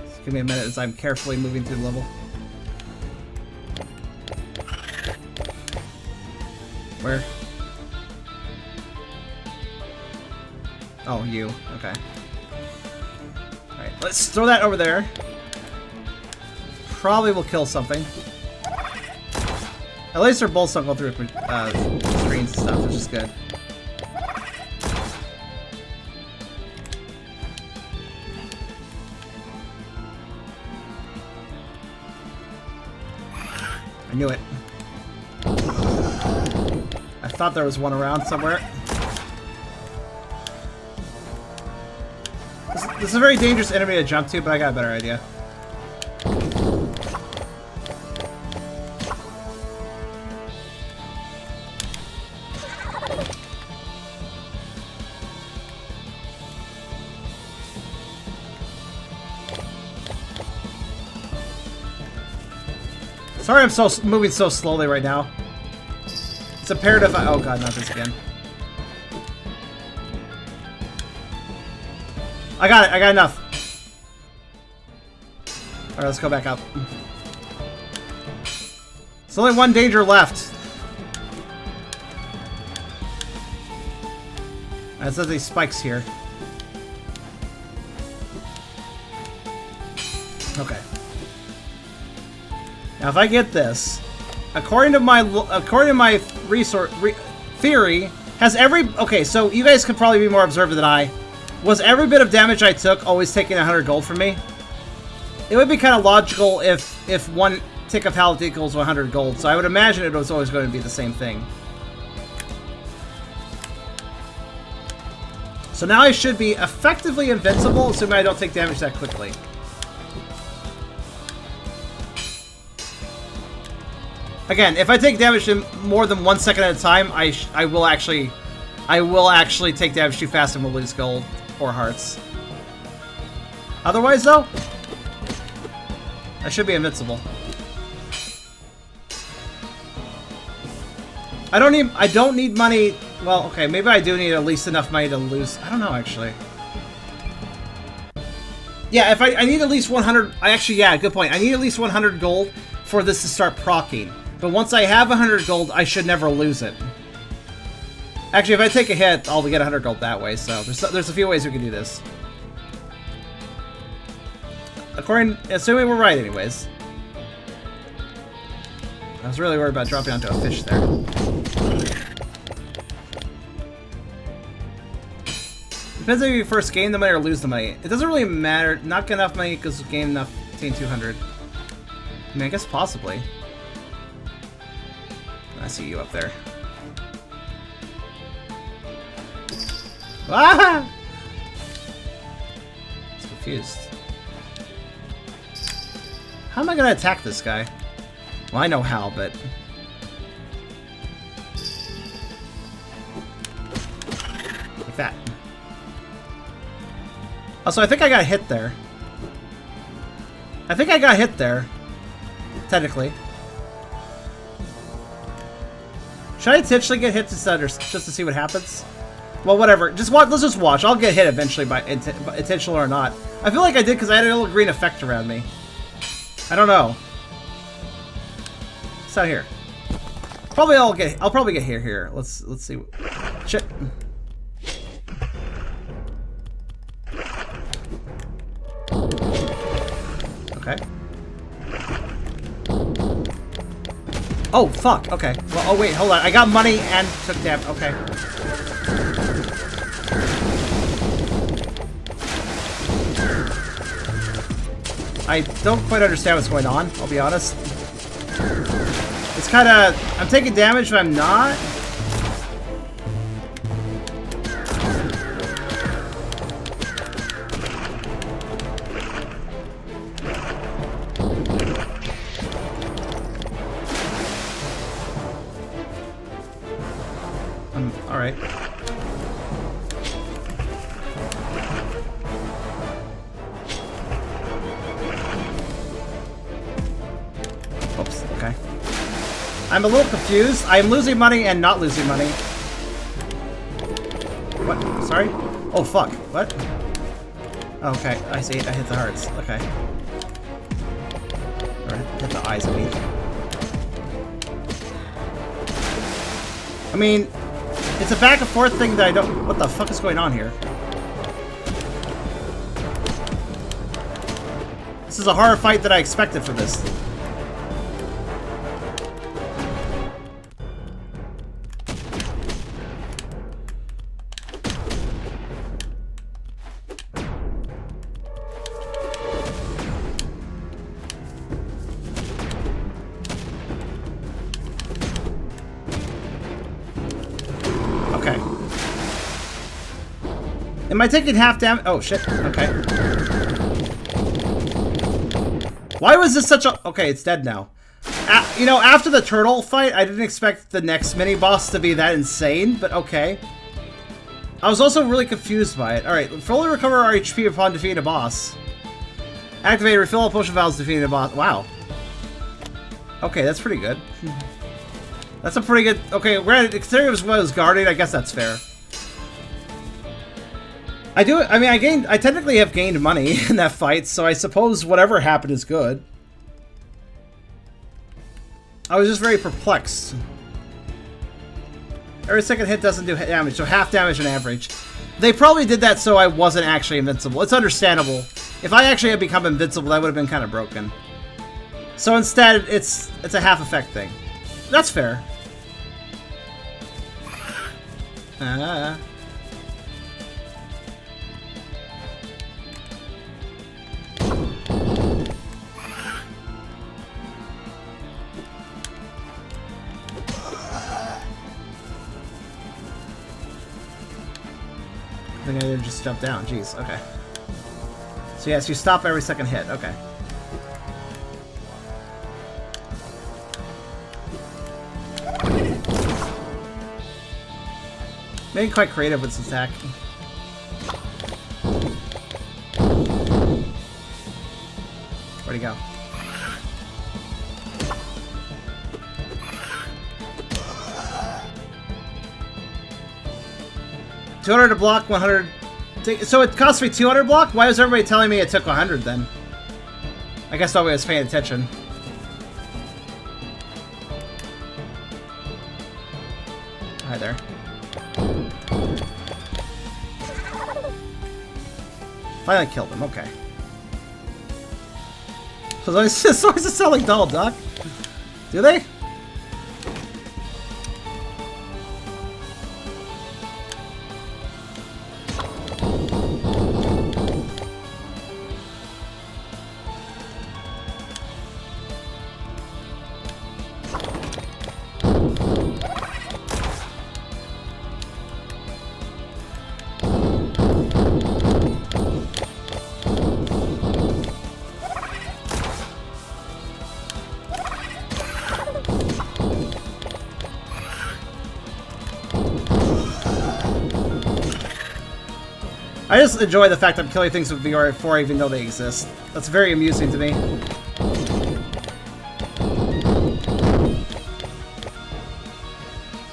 Just give me a minute as I'm carefully moving through the level. Where? Oh, you. Okay. Alright, let's throw that over there. Probably will kill something. At least their bolts don't go through screens and stuff, which is good. I knew it. I thought there was one around somewhere. This is a very dangerous enemy to jump to, but I got a better idea. Sorry I'm moving so slowly right now. It's imperative oh god, not this again. I got it, I got enough. Alright, let's go back up. There's only one danger left. It says these spikes here. Okay. Now, if I get this, according to my theory, has every... Okay, so you guys could probably be more observant than I. Was every bit of damage I took always taking 100 gold from me? It would be kind of logical if one tick of health equals 100 gold, so I would imagine it was always going to be the same thing. So now I should be effectively invincible, assuming I don't take damage that quickly. Again, if I take damage in more than 1 second at a time, I will actually take damage too fast and will lose gold or hearts. Otherwise, though, I should be invincible. I don't need money. Well, okay, maybe I do need at least enough money to lose. I don't know, actually. Yeah, if I need at least 100... yeah, good point. I need at least 100 gold for this to start proccing. But once I have 100 gold, I should never lose it. Actually, if I take a hit, I'll get 100 gold that way, so there's a few ways we can do this. Assuming we're right, anyways. I was really worried about dropping onto a fish there. Depends if you first gain the money or lose the money. It doesn't really matter. Not get enough money because you gain enough, gain 200. I mean, I guess possibly. I see you up there. Ah! I'm confused. How am I gonna attack this guy? Well, I know how, but... like that. Also, I think I got hit there. Technically. Should I intentionally get hit just to see what happens? Well, whatever. Just watch. Let's just watch. I'll get hit eventually by intentional or not. I feel like I did because I had a little green effect around me. I don't know. It's out here. I'll probably get here. Let's see. Shit. Okay. Oh, fuck. Okay. Well, oh, wait. Hold on. I got money and took damage. Okay. I don't quite understand what's going on, I'll be honest. It's kind of... I'm taking damage, but I'm not. Alright. Oops, okay. I'm a little confused. I'm losing money and not losing money. What? Sorry? Oh, fuck. What? Okay, I see. I hit the hearts. Okay. Or hit the eyes, I mean. I mean, it's a back and forth thing that I don't... What the fuck is going on here? This is a harder fight than I expected for this. Am I taking half damage? Oh, shit. Okay. Why was this such a... Okay, it's dead now. You know, after the turtle fight, I didn't expect the next mini-boss to be that insane, but okay. I was also really confused by it. Alright, fully recover our HP upon defeating a boss. Activate refill all potion vials defeating a boss. Wow. Okay, that's pretty good. That's a pretty good... Okay, considering it was guarding, I guess that's fair. I technically have gained money in that fight, so I suppose whatever happened is good. I was just very perplexed. Every second hit doesn't do damage, so half damage on average. They probably did that so I wasn't actually invincible. It's understandable. If I actually had become invincible, that would have been kind of broken. So instead, it's a half effect thing. That's fair. I think I did just jump down. Jeez, okay. So yes, you stop every second hit. Okay. Being quite creative with this attack. Where'd he go? $200 to block, 100. So it cost me 200 block? Why was everybody telling me it took 100 then? I guess nobody was paying attention. Hi there. Finally killed him, okay. So those swords are selling Donald Duck? Do they? I just enjoy the fact that I'm killing things with VR4 even though they exist. That's very amusing to me.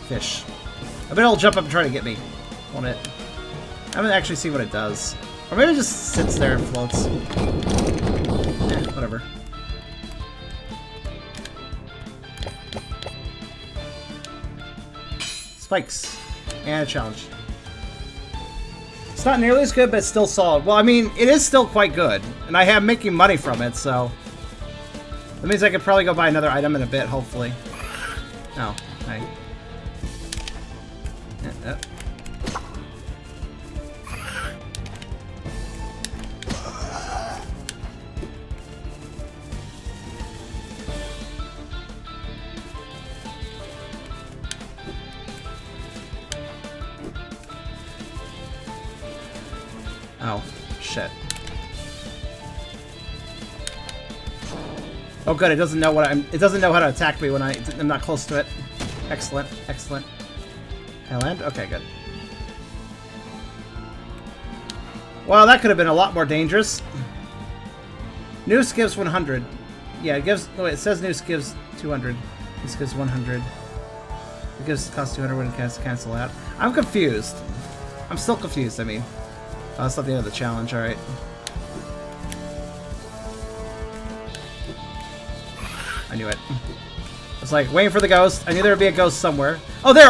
Fish. I bet it'll jump up and try to get me. Won't it? I haven't actually seen what it does. Or maybe it just sits there and floats. Whatever. Spikes. And a challenge. It's not nearly as good, but it's still solid. Well, I mean, it is still quite good. And I am making money from it, so... That means I could probably go buy another item in a bit, hopefully. Oh, hi. Yeah, Oh, shit. Oh good, it doesn't know what it doesn't know how to attack me when I'm not close to it. Excellent, excellent. Can I land? Okay, good. Well, that could have been a lot more dangerous. Noose gives 100. Yeah, it gives... Oh, it says Noose gives 200. This gives 100. It gives cost 200 when it can cancel out. I'm confused. I'm still confused, I mean. Oh, that's not the end of the challenge, alright. I knew it. I was like, waiting for the ghost. I knew there would be a ghost somewhere. Oh, there!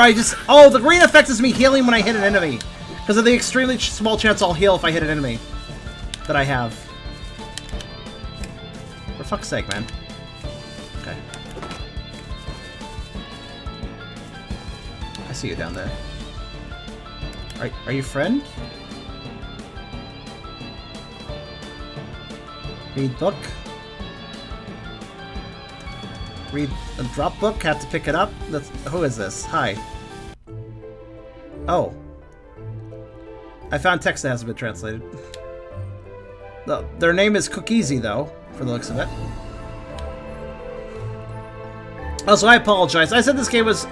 Oh, the green effect is me healing when I hit an enemy. Because of the extremely small chance I'll heal if I hit an enemy. That I have. For fuck's sake, man. Okay. I see you down there. Are you friend? Read book. Read a drop book. Have to pick it up. Who is this? Hi. Oh. I found text that hasn't been translated. Their name is Cookiesy, though, for the looks of it. Also, I apologize. I said this game was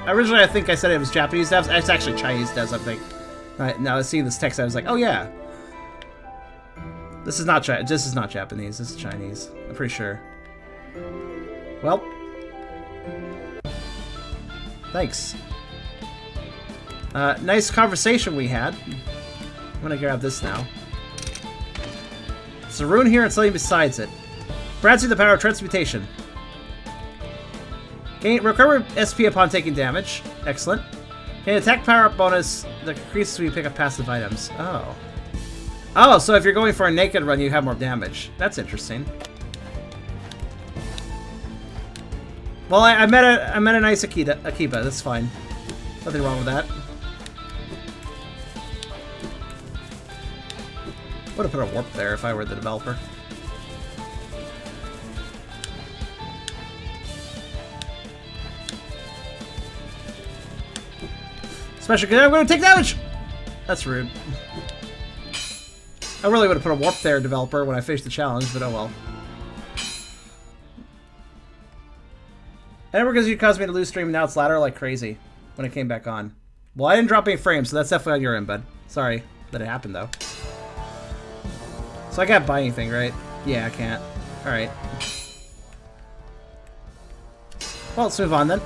originally. I think I said it was Japanese devs. It's actually Chinese devs, I think. Now seeing this text, I was like, oh yeah. This is not Japanese. This is Chinese. I'm pretty sure. Well, thanks. Nice conversation we had. I'm gonna grab this now. There's a rune here and something besides it. Grants you the power of transmutation. Recover SP upon taking damage. Excellent. Gain attack power-up bonus that increases when you pick up passive items. Oh. Oh, so if you're going for a naked run, you have more damage. That's interesting. Well, I met a nice Akiba. That's fine. Nothing wrong with that. Would have put a warp there if I were the developer. Especially because I'm going to take damage! That's rude. I really would have put a warp there, developer, when I finished the challenge, but oh well. And because you caused me to lose stream, and now it's ladder like crazy when it came back on. Well, I didn't drop any frames, so that's definitely on your end, bud. Sorry that it happened, though. So I can't buy anything, right? Yeah, I can't. Alright. Well, let's move on, then.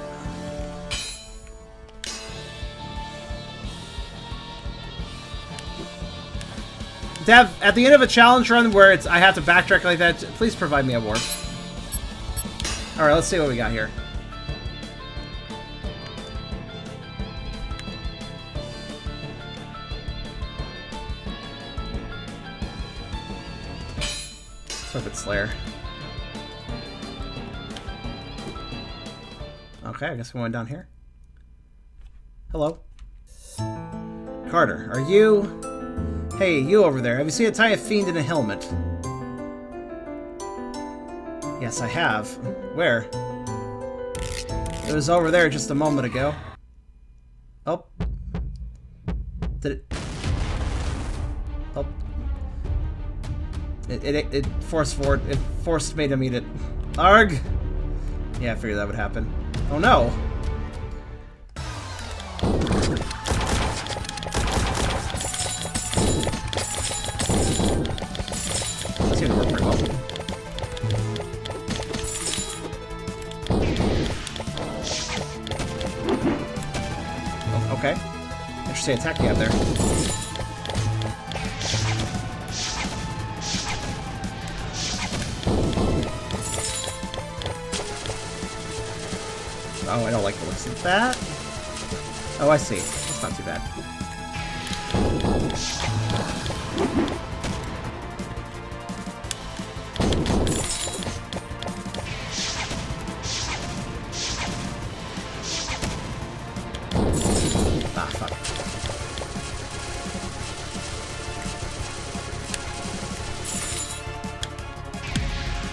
Dev, at the end of a challenge run where I have to backtrack like that, please provide me a warp. Alright, let's see what we got here. Serpent Slayer. Okay, I guess we're going down here. Hello. Carter, are you... Hey, you over there. Have you seen a tiny fiend in a helmet? Yes, I have. Where? It was over there just a moment ago. Oh. Did it... Oh. It forced forward. It forced me to meet it. Arg! Yeah, I figured that would happen. Oh no! That's gonna work pretty well. Oh, okay. Interesting attack you have there. Oh, I don't like the looks of that. Oh, I see. It's not too bad. Ah, fuck.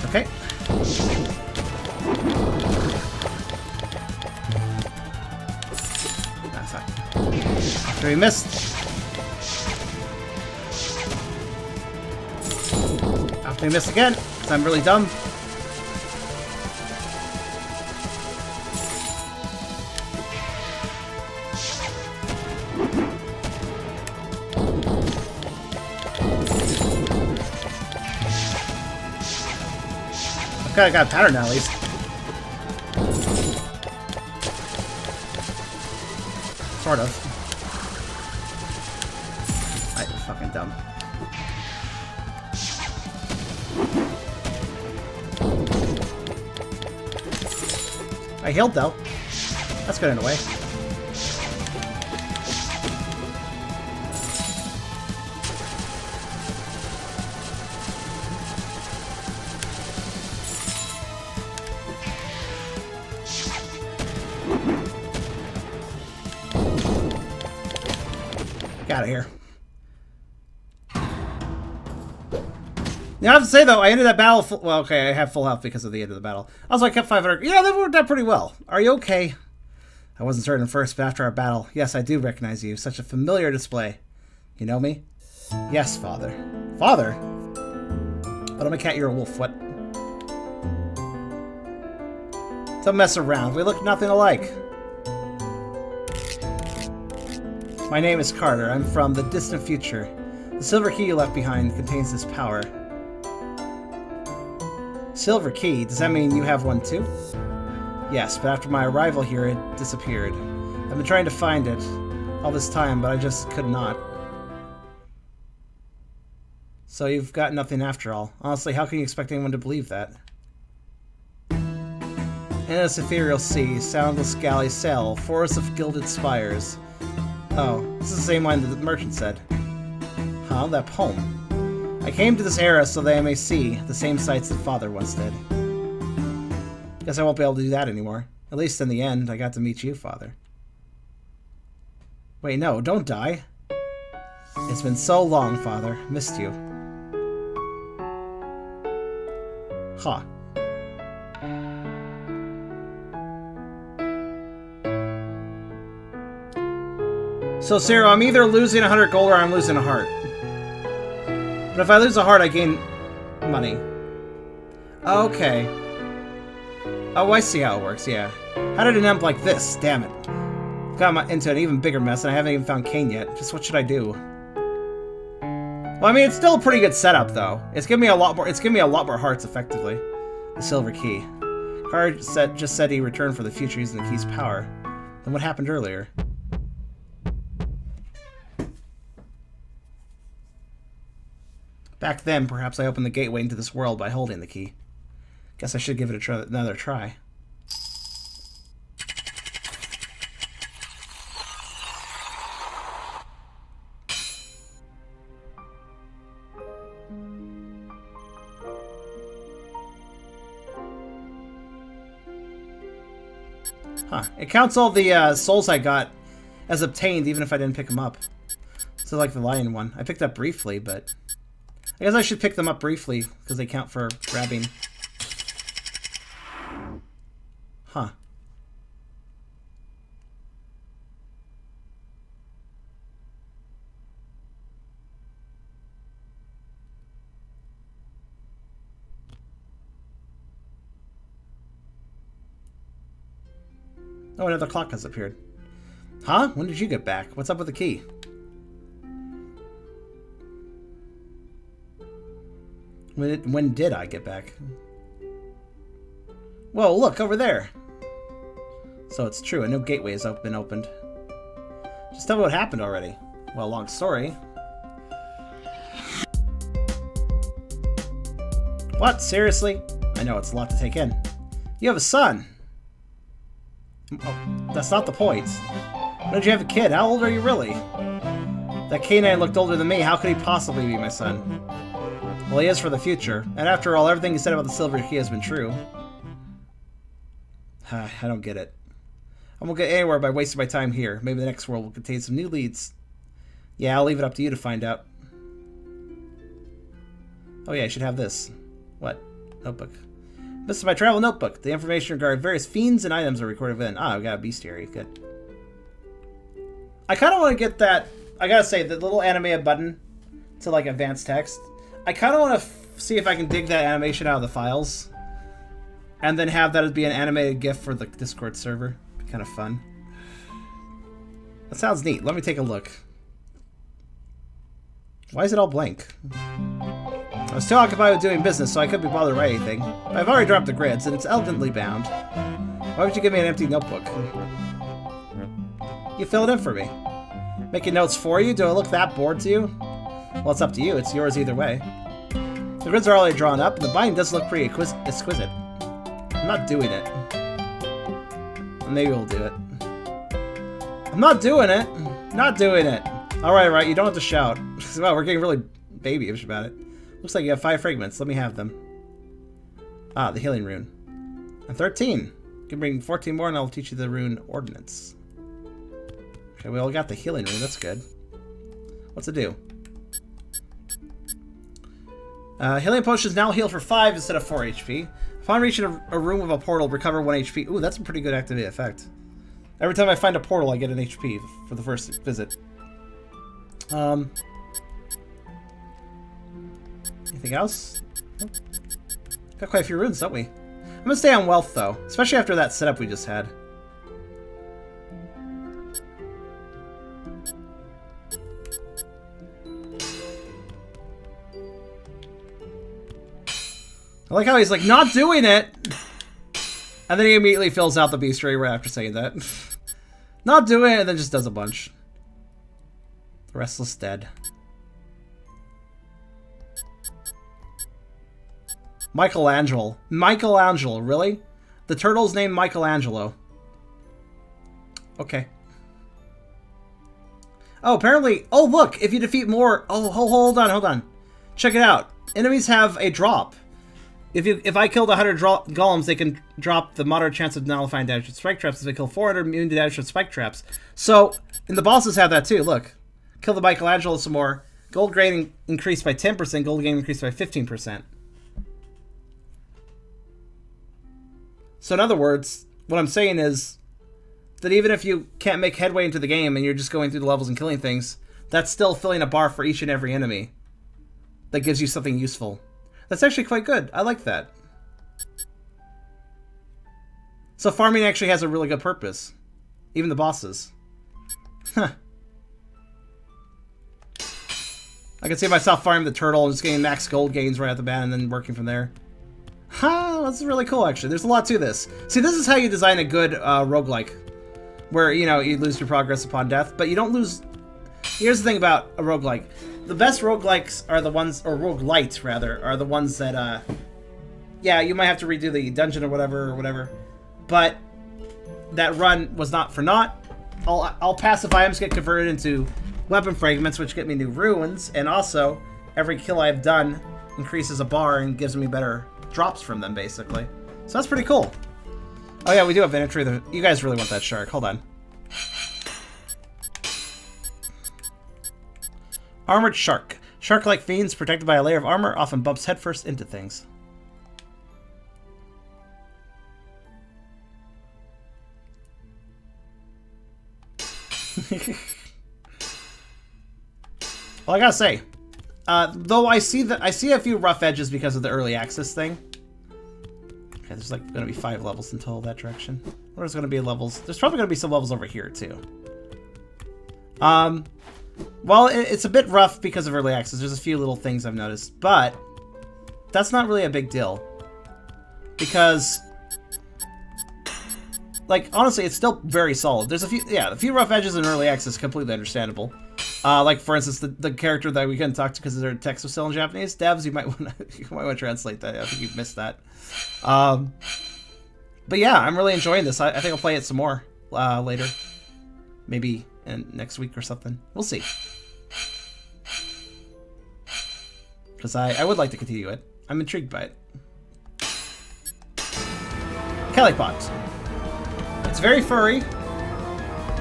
Okay. After we missed. After we missed again, because I'm really dumb. Okay, I got a pattern now at least. Sort of. I'm fucking dumb. I healed though. That's good in a way. Get out of here. Now, I have to say, though, I ended that battle... Well, okay, I have full health because of the end of the battle. Also, I kept 500... Yeah, that worked out pretty well. Are you okay? I wasn't certain at first, but after our battle... Yes, I do recognize you. Such a familiar display. You know me? Yes, father. Father? But I'm a cat, you're a wolf. What? Don't mess around. We look nothing alike. My name is Carter. I'm from the distant future. The silver key you left behind contains this power. Silver key? Does that mean you have one too? Yes, but after my arrival here, it disappeared. I've been trying to find it all this time, but I just could not. So you've got nothing after all. Honestly, how can you expect anyone to believe that? Endless ethereal sea, soundless galley sail, forest of gilded spires. Oh, this is the same line that the merchant said. Huh? That poem. I came to this era so that I may see the same sights that Father once did. Guess I won't be able to do that anymore. At least in the end, I got to meet you, Father. Wait, no, don't die. It's been so long, Father. Missed you. Huh. So, Sarah, I'm either losing 100 gold or I'm losing a heart. But if I lose a heart, I gain money. Okay. Oh, I see how it works, yeah. How did it end up like this? Damn it. Got into an even bigger mess and I haven't even found Kane yet. Just what should I do? Well, I mean, it's still a pretty good setup, though. It's giving me a lot more hearts, effectively. The silver key. Card just said he returned for the future using the key's power. Then what happened earlier? Back then, perhaps I opened the gateway into this world by holding the key. Guess I should give it another try. Huh. It counts all the souls I got as obtained, even if I didn't pick them up. So like the lion one. I picked up briefly, but... I guess I should pick them up briefly, because they count for grabbing. Huh. Oh, another clock has appeared. Huh? When did you get back? What's up with the key? When did I get back? Whoa, look, over there! So it's true, a new gateway has been opened. Just tell me what happened already. Well, long story. What? Seriously? I know, it's a lot to take in. You have a son! Oh, that's not the point. When did you have a kid? How old are you really? That canine looked older than me. How could he possibly be my son? Well, he is for the future. And after all, everything you said about the silver key has been true. I don't get it. I won't get anywhere by wasting my time here. Maybe the next world will contain some new leads. Yeah, I'll leave it up to you to find out. Oh yeah, I should have this. What? Notebook. This is my travel notebook. The information regarding various fiends and items are recorded within. Ah, I got a bestiary. Good. I kind of want to get that... I gotta say, the little animated button to, like, advanced text. I kind of want to see if I can dig that animation out of the files. And then have that be an animated GIF for the Discord server. Be kind of fun. That sounds neat. Let me take a look. Why is it all blank? I was too occupied with doing business, so I couldn't be bothered to write anything. But I've already dropped the grids, and it's elegantly bound. Why would you give me an empty notebook? You fill it in for me. Making notes for you? Do I look that bored to you? Well, it's up to you. It's yours either way. The grids are already drawn up, and the binding does look pretty exquisite. I'm not doing it. Maybe we'll do it. I'm not doing it! Not doing it! Alright, you don't have to shout. Wow, we're getting really babyish about it. Looks like you have 5 fragments. Let me have them. Ah, the healing rune. And 13. You can bring 14 more and I'll teach you the rune ordnance. Okay, we all got the healing rune. That's good. What's it do? Healing potions now heal for 5 instead of 4 HP. Upon reaching a room with a portal, recover 1 HP. Ooh, that's a pretty good activity effect. Every time I find a portal, I get an HP for the first visit. Anything else? Nope. Got quite a few runes, don't we? I'm gonna stay on wealth, though. Especially after that setup we just had. I like how he's like, not doing it! And then he immediately fills out the bestiary right after saying that. Not doing it, and then just does a bunch. The Restless Dead. Michelangelo. Michelangelo, really? The turtle's named Michelangelo. Okay. Oh, apparently... Oh, look! If you defeat more... Oh, hold on. Check it out. Enemies have a drop. If I killed 100 golems, they can drop the moderate chance of nullifying damage with spike traps. If I kill 400, immune to damage with spike traps. So, and the bosses have that too. Look, kill the Michelangelo some more. Gold grain increased by 10%. Gold gain increased by 15%. So in other words, what I'm saying is that even if you can't make headway into the game and you're just going through the levels and killing things, that's still filling a bar for each and every enemy. That gives you something useful. That's actually quite good. I like that. So farming actually has a really good purpose. Even the bosses. Huh. I can see myself farming the turtle and just getting max gold gains right at the bat and then working from there. Huh, that's really cool actually. There's a lot to this. See, this is how you design a good roguelike. Where, you know, you lose your progress upon death, but you don't lose... Here's the thing about a roguelike. The best roguelikes are the ones, or roguelites rather, are the ones that, yeah, you might have to redo the dungeon or whatever, but that run was not for naught. I'll passive items get converted into weapon fragments, which get me new ruins, and also, every kill I've done increases a bar and gives me better drops from them, basically. So that's pretty cool. Oh yeah, we do have inventory. You guys really want that shark. Hold on. Armored shark. Shark-like fiends protected by a layer of armor often bumps headfirst into things. Well, I gotta say, though I see a few rough edges because of the early access thing. Okay, there's like gonna be 5 levels in total that direction. There's gonna be levels. There's probably gonna be some levels over here too. Well, it's a bit rough because of early access. There's a few little things I've noticed, but that's not really a big deal. Because, like, honestly, it's still very solid. There's a few rough edges in early access, completely understandable. Like, for instance, the character that we couldn't talk to because their text was still in Japanese. Devs, you might want to translate that. I think you've missed that. But yeah, I'm really enjoying this. I think I'll play it some more later. Maybe next week or something. We'll see. Because I would like to continue it. I'm intrigued by it. Kelipot. It's very furry.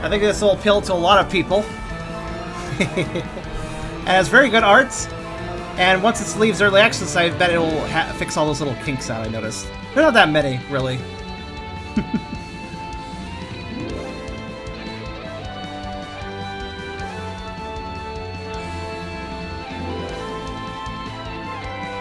I think this will appeal to a lot of people. And it's very good arts. And once it leaves early access, I bet it will fix all those little kinks out I noticed. They're not that many, really.